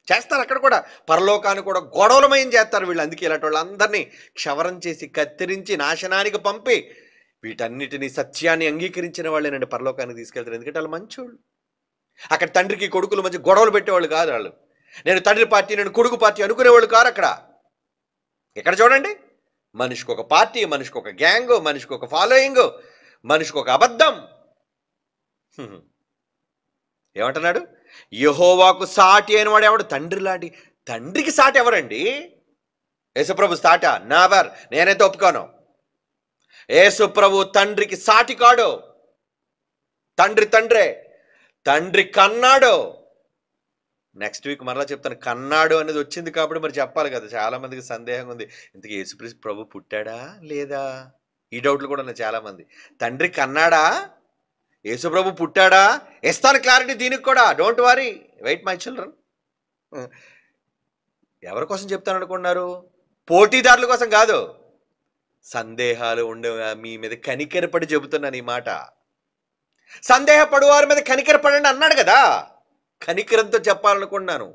Speaker 1: చేస్తారు అక్కడ కూడా, పరలోకాన్ని కూడా గొడవలమయం చేస్తారు వీళ్ళు. అందుకే ఇలాంటి వాళ్ళందరినీ క్షవరం చేసి కత్తిరించి నాశనానికి పంపి వీటన్నిటినీ సత్యాన్ని అంగీకరించిన వాళ్ళేనండి పరలోకానికి తీసుకెళ్తారు. ఎందుకంటే వాళ్ళు మంచోళ్ళు. అక్కడ తండ్రికి కొడుకుల మధ్య గొడవలు పెట్టేవాళ్ళు కాదు వాళ్ళు. నేను తండ్రి పార్టీ, నేను కొడుకు పార్టీ అనుకునేవాళ్ళు కారు అక్కడ. ఇక్కడ చూడండి, మనిషికి ఒక పార్టీ, మనిషికి ఒక గ్యాంగ్, మనిషికి ఒక ఫాలోయింగ్, మనిషికి ఒక అబద్ధం. ఏమంటున్నాడు? యెహోవాకు సాటి అయిన వాడు ఎవడు? తండ్రి లాంటి. తండ్రికి సాటి ఎవరండి? యేసుప్రభు సాటా? నెవర్. నేనైతే ఒప్పుకోను. యేసుప్రభు తండ్రికి సాటి కాడు. తండ్రే. తండ్రి కన్నాడు. నెక్స్ట్ వీక్ మరలా చెప్తాను. కన్నాడు అనేది వచ్చింది కాబట్టి మరి చెప్పాలి కదా. చాలా మందికి సందేహం ఉంది, ఇంతకీ యేసుక్రీస్తు ప్రభు పుట్టాడా లేదా? ఈ డౌట్లు కూడా ఉన్నాయి చాలా మంది. తండ్రి కన్నాడా? యేసుప్రభు పుట్టాడా? ఇస్తాను క్లారిటీ దీనికి కూడా. Don't worry, wait my children. ఎవరి కోసం చెప్తాను అనుకున్నారు? పోటీదారుల కోసం కాదు, సందేహాలు ఉండే మీ మీద కనికరపడి చెబుతున్నాను ఈ మాట. సందేహపడు వారి మీద కనికరపడండి అన్నాడు కదా, కనికరంతో చెప్పాలనుకున్నాను.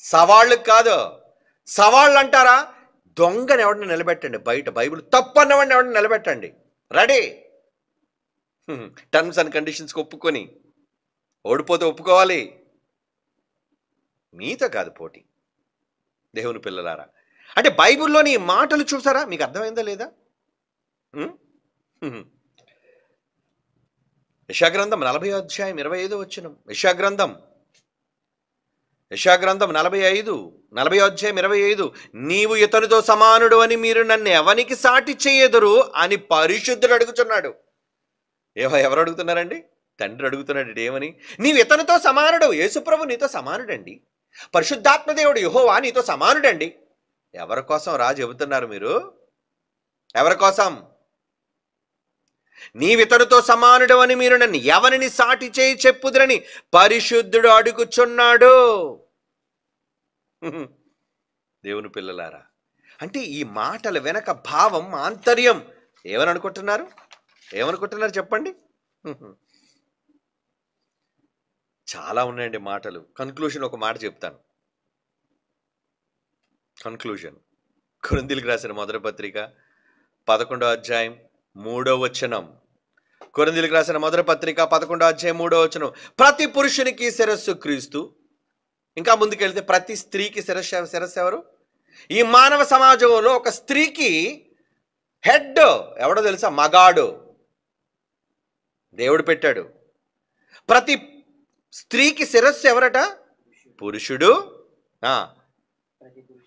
Speaker 1: సవాళ్ళు కాదు. సవాళ్ళు అంటారా, దొంగని ఎవరిని నిలబెట్టండి బయట, బైబిల్ తప్పు అన్నవాడిని ఎవరిని నిలబెట్టండి, రెడీ. టర్మ్స్ అండ్ కండిషన్స్కి ఒప్పుకొని, ఓడిపోతే ఒప్పుకోవాలి. మీతో కాదు పోటీ, దేవుని పిల్లలారా. అంటే బైబిల్లోని మాటలు చూసారా, మీకు అర్థమైందా లేదా? యెషయాగ్రంథం 40వ అధ్యాయం 25వ వచనం. యెషయాగ్రంథం 40వ అధ్యాయం 25. నీవు ఇతనితో సమానుడు అని మీరు నన్ను ఎవనికి సాటి చేయదురు అని పరిశుద్ధుడు అడుగుతున్నాడు. ఎవరు అడుగుతున్నారండి? తండ్రి అడుగుతున్నాడు. ఏమని? నీవు ఇతనితో సమానుడు. యేసుప్రభు నీతో సమానుడండి. పరిశుద్ధాత్మదేవుడు యెహోవా నీతో సమానుడండి. ఎవరి కోసం రా చెబుతున్నారు మీరు? ఎవరి కోసం? నీవితనితో సమానుడు అని మీరు నన్ను ఎవరిని సాటి చేయి చెప్పుదురని పరిశుద్ధుడు అడుగుచున్నాడు. దేవుని పిల్లలారా, అంటే ఈ మాటల వెనక భావం, ఆంతర్యం ఏమని అనుకుంటున్నారు? చెప్పండి. చాలా ఉన్నాయండి మాటలు. కన్క్లూషన్ ఒక మాట చెప్తాను. కన్క్లూజన్, కొరింథీయులకు రాసిన మొదటి పత్రిక 11వ అధ్యాయం 3వ వచనం. కొరింథీయులకు రాసిన మొదటి పత్రిక 11వ అధ్యాయం 3వ వచనం. ప్రతి పురుషునికి శిరస్సు క్రీస్తు. ఇంకా ముందుకెళ్తే ప్రతి స్త్రీకి శిరస్సు ఎవరు? ఈ మానవ సమాజంలో ఒక స్త్రీకి హెడ్ ఎవడో తెలుసా? మగాడు. దేవుడు పెట్టాడు. ప్రతి స్త్రీకి శిరస్సు ఎవరట? పురుషుడు.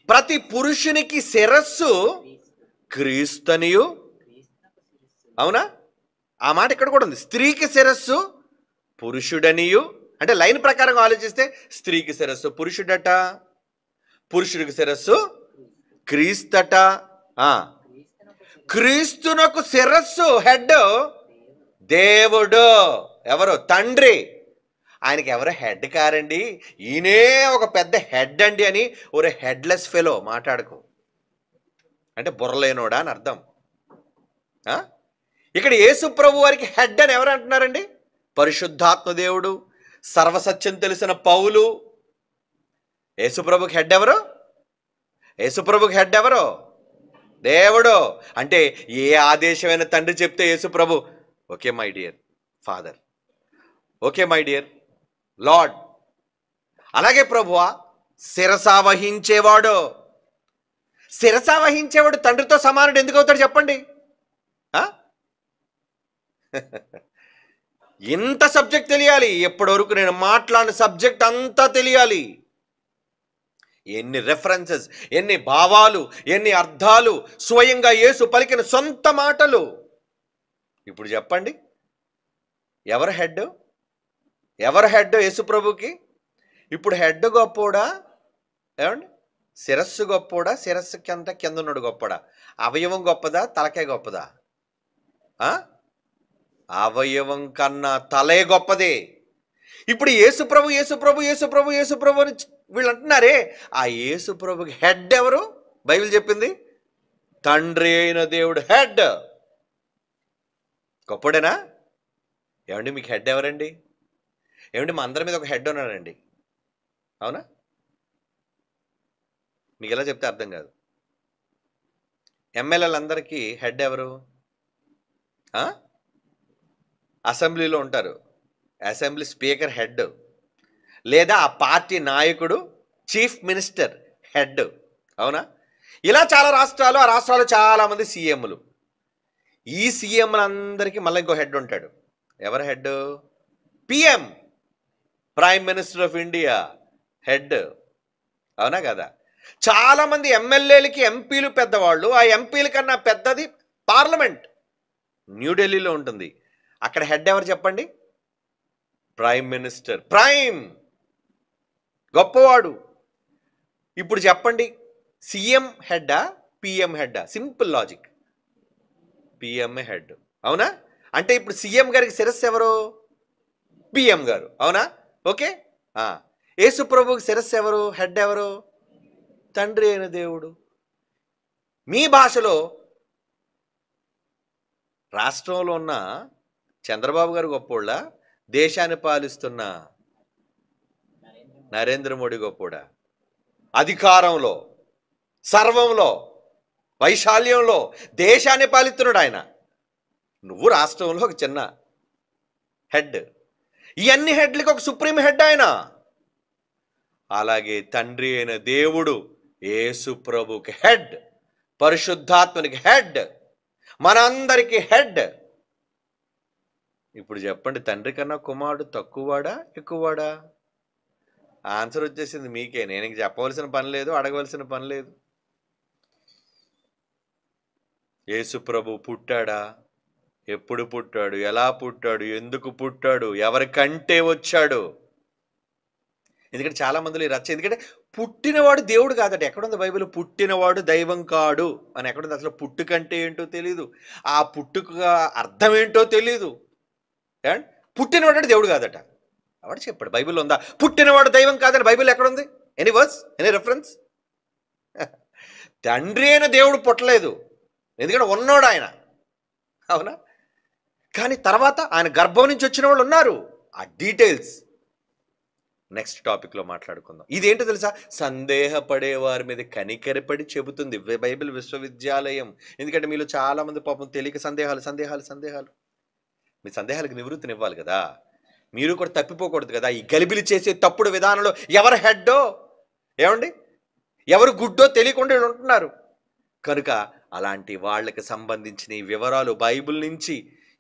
Speaker 1: ప్రతి పురుషునికి శిరస్సు క్రీస్తునియు. అవునా? ఆ మాట ఇక్కడ కూడా ఉంది. స్త్రీకి శిరస్సు పురుషుడనియు. అంటే లైన్ ప్రకారం ఆలోచిస్తే స్త్రీకి శిరస్సు పురుషుడట, పురుషుడికి శిరస్సు క్రీస్తట. క్రీస్తునకు శిరస్సు హెడ్ దేవుడు. ఎవరు? తండ్రి. ఆయనకి ఎవరో హెడ్ కారండి, ఈయనే ఒక పెద్ద హెడ్ అండి అని ఒరే హెడ్లెస్ ఫెలో మాట్లాడుకో. అంటే బుర్రలేనోడా అని అర్థం. ఇక్కడ యేసు ప్రభు వారికి హెడ్ అని ఎవరు అంటున్నారండి? పరిశుద్ధాత్మ దేవుడు, సర్వసత్యం తెలిసిన పౌలు. యేసుప్రభుకి హెడ్ ఎవరు? యేసుప్రభుకి హెడ్ ఎవరు? దేవుడు. అంటే ఏ ఆదేశమైన తండ్రి చెప్తే యేసుప్రభు okay my dear father, okay my dear lord. అలాగే ప్రభువా శిరసావహించేవాడు తండ్రితో సమానుడు ఎందుకు అవుతాడు చెప్పండి? ఇంత సబ్జెక్ట్ తెలియాలి. ఎప్పటి వరకు నేను మాట్లాడిన సబ్జెక్ట్ అంతా తెలియాలి. ఎన్ని రెఫరెన్సెస్, ఎన్ని భావాలు, ఎన్ని అర్థాలు, స్వయంగా యేసు పలికిన సొంత మాటలు. ఇప్పుడు చెప్పండి, ఎవరు హెడ్? యేసు ప్రభుకి? ఇప్పుడు హెడ్ గొప్పోడా? ఏమండి? శిరస్సు గొప్పోడా? శిరస్సు కింద ఉన్నాడు గొప్పడా? అవయవం గొప్పదా? తలకాయ గొప్పదా? అవయవం కన్నా తలే గొప్పదే. ఇప్పుడు యేసు ప్రభు అని వీళ్ళు అంటున్నారే, ఆ యేసు ప్రభుకి హెడ్ ఎవరు? బైబిల్ చెప్పింది తండ్రి అయిన దేవుడు హెడ్. గొప్పడేనా? ఏమండి మీకు హెడ్ ఎవరండి? ఏమండి మా అందరి మీద ఒక హెడ్ ఉన్నాడండి, అవునా? మీకు ఎలా చెప్తే అర్థం కాదు. ఎమ్మెల్యేలందరికీ హెడ్ ఎవరు? అసెంబ్లీలో ఉంటారు, అసెంబ్లీ స్పీకర్ హెడ్, లేదా ఆ పార్టీ నాయకుడు చీఫ్ మినిస్టర్ హెడ్, అవునా? ఇలా చాలా రాష్ట్రాలు, ఆ రాష్ట్రాలు చాలామంది సీఎంలు. ఈ సీఎంలందరికీ మళ్ళీ ఇంకో హెడ్ ఉంటాడు. ఎవరు head? PM, prime minister of India head, అవునా కదా? చాలామంది ఎమ్మెల్యేలకి ఎంపీలు పెద్దవాళ్ళు, ఆ ఎంపీల కన్నా పెద్దది పార్లమెంట్ న్యూఢిల్లీలో ఉంటుంది. అక్కడ హెడ్ ఎవరు చెప్పండి? Prime minister. ప్రైమ్ గొప్పవాడు. ఇప్పుడు చెప్పండి, సీఎం హెడ్డా పిఎం హెడ్డా? సింపుల్ లాజిక్, పిఎంఏ హెడ్, అవునా? అంటే ఇప్పుడు సీఎం గారికి శిరస్సు ఎవరు? పిఎం గారు, అవునా? ఓకే. యేసు ప్రభువుకి శిరస్సు ఎవరు? హెడ్ ఎవరు? తండ్రి అయిన దేవుడు. మీ భాషలో రాష్ట్రంలో ఉన్న చంద్రబాబు గారు గొప్పోళ్ళ, దేశాన్ని పాలిస్తున్న నరేంద్ర మోడీ గొప్పోడా? అధికారంలో, సర్వంలో, వైశాల్యంలో దేశాన్ని పాలిస్తున్నాడు ఆయన. నువ్వు రాష్ట్రంలో ఒక చిన్న హెడ్. ఇవన్నీ హెడ్లకి ఒక సుప్రీం హెడ్ ఆయన. అలాగే తండ్రి అయిన దేవుడు యేసు ప్రభుకి హెడ్, పరిశుద్ధాత్మనికి హెడ్, మనందరికీ హెడ్. ఇప్పుడు చెప్పండి, తండ్రి కన్నా కుమారుడు తక్కువవాడా ఎక్కువవాడా? ఆన్సర్ వచ్చేసింది మీకే. నేను ఇంక చెప్పవలసిన పని లేదు, అడగవలసిన పని లేదు. యేసు ప్రభు పుట్టాడా? ఎప్పుడు పుట్టాడు? ఎలా పుట్టాడు? ఎందుకు పుట్టాడు? ఎవరికంటే వచ్చాడు? ఎందుకంటే చాలా మందిలో ఈ రచ్చ. ఎందుకంటే పుట్టినవాడు దేవుడు కాదట. ఎక్కడుంది బైబిల్? పుట్టినవాడు దైవం కాడు అని ఎక్కడుంది? అసలు పుట్టుకంటే ఏంటో తెలీదు, ఆ పుట్టుక అర్థం ఏంటో తెలీదు. అండ్ పుట్టినవాడు దేవుడు కాదట. ఎవడు చెప్పాడు? బైబిల్లో ఉందా పుట్టినవాడు దైవం కాదని? బైబిల్ ఎక్కడుంది? Any verse, any reference? తండ్రి అయిన దేవుడు పుట్టలేదు, ఎందుకంటే ఉన్నోడు ఆయన, అవునా? కానీ తర్వాత ఆయన గర్భం నుంచి వచ్చిన వాళ్ళు ఉన్నారు. ఆ డీటెయిల్స్ నెక్స్ట్ టాపిక్లో మాట్లాడుకుందాం. ఇదేంటో తెలుసా? సందేహపడే వారి మీద కనికరపడి చెబుతుంది బైబిల్ విశ్వవిద్యాలయం. ఎందుకంటే మీలో చాలామంది పాపం తెలియక సందేహాలు. మీ సందేహాలకు నివృత్తినివ్వాలి కదా. మీరు కూడా తప్పిపోకూడదు కదా. ఈ గలిబిలి చేసే తప్పుడు విధానంలో ఎవరు హెడ్డో, ఏమండి, ఎవరు గుడ్డో తెలియకుండా ఉంటున్నారు. కనుక అలాంటి వాళ్ళకి సంబంధించిన ఈ వివరాలు బైబిల్ నుంచి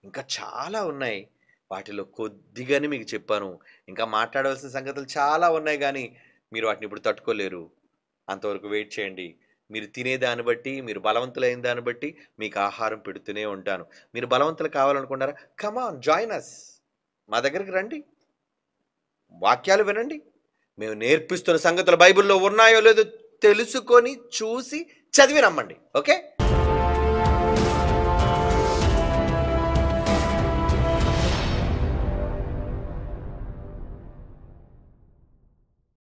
Speaker 1: ఇంకా చాలా ఉన్నాయి. వాటిలో కొద్దిగానే మీకు చెప్పాను. ఇంకా మాట్లాడవలసిన సంగతులు చాలా ఉన్నాయి, కానీ మీరు వాటిని ఇప్పుడు తట్టుకోలేరు. అంతవరకు వెయిట్ చేయండి. మీరు తినేదాన్ని బట్టి, మీరు బలవంతులైన దాన్ని బట్టి మీకు ఆహారం పెడుతూనే ఉంటాను. మీరు బలవంతులు కావాలనుకున్నారా? కమాన్, జాయిన్ అస్. మా దగ్గరికి రండి, వాక్యాలు వినండి. మేము నేర్పిస్తున్న సంగతులు బైబిల్లో ఉన్నాయో లేదో తెలుసుకొని చూసి చదివి నమ్మండి. ఓకే?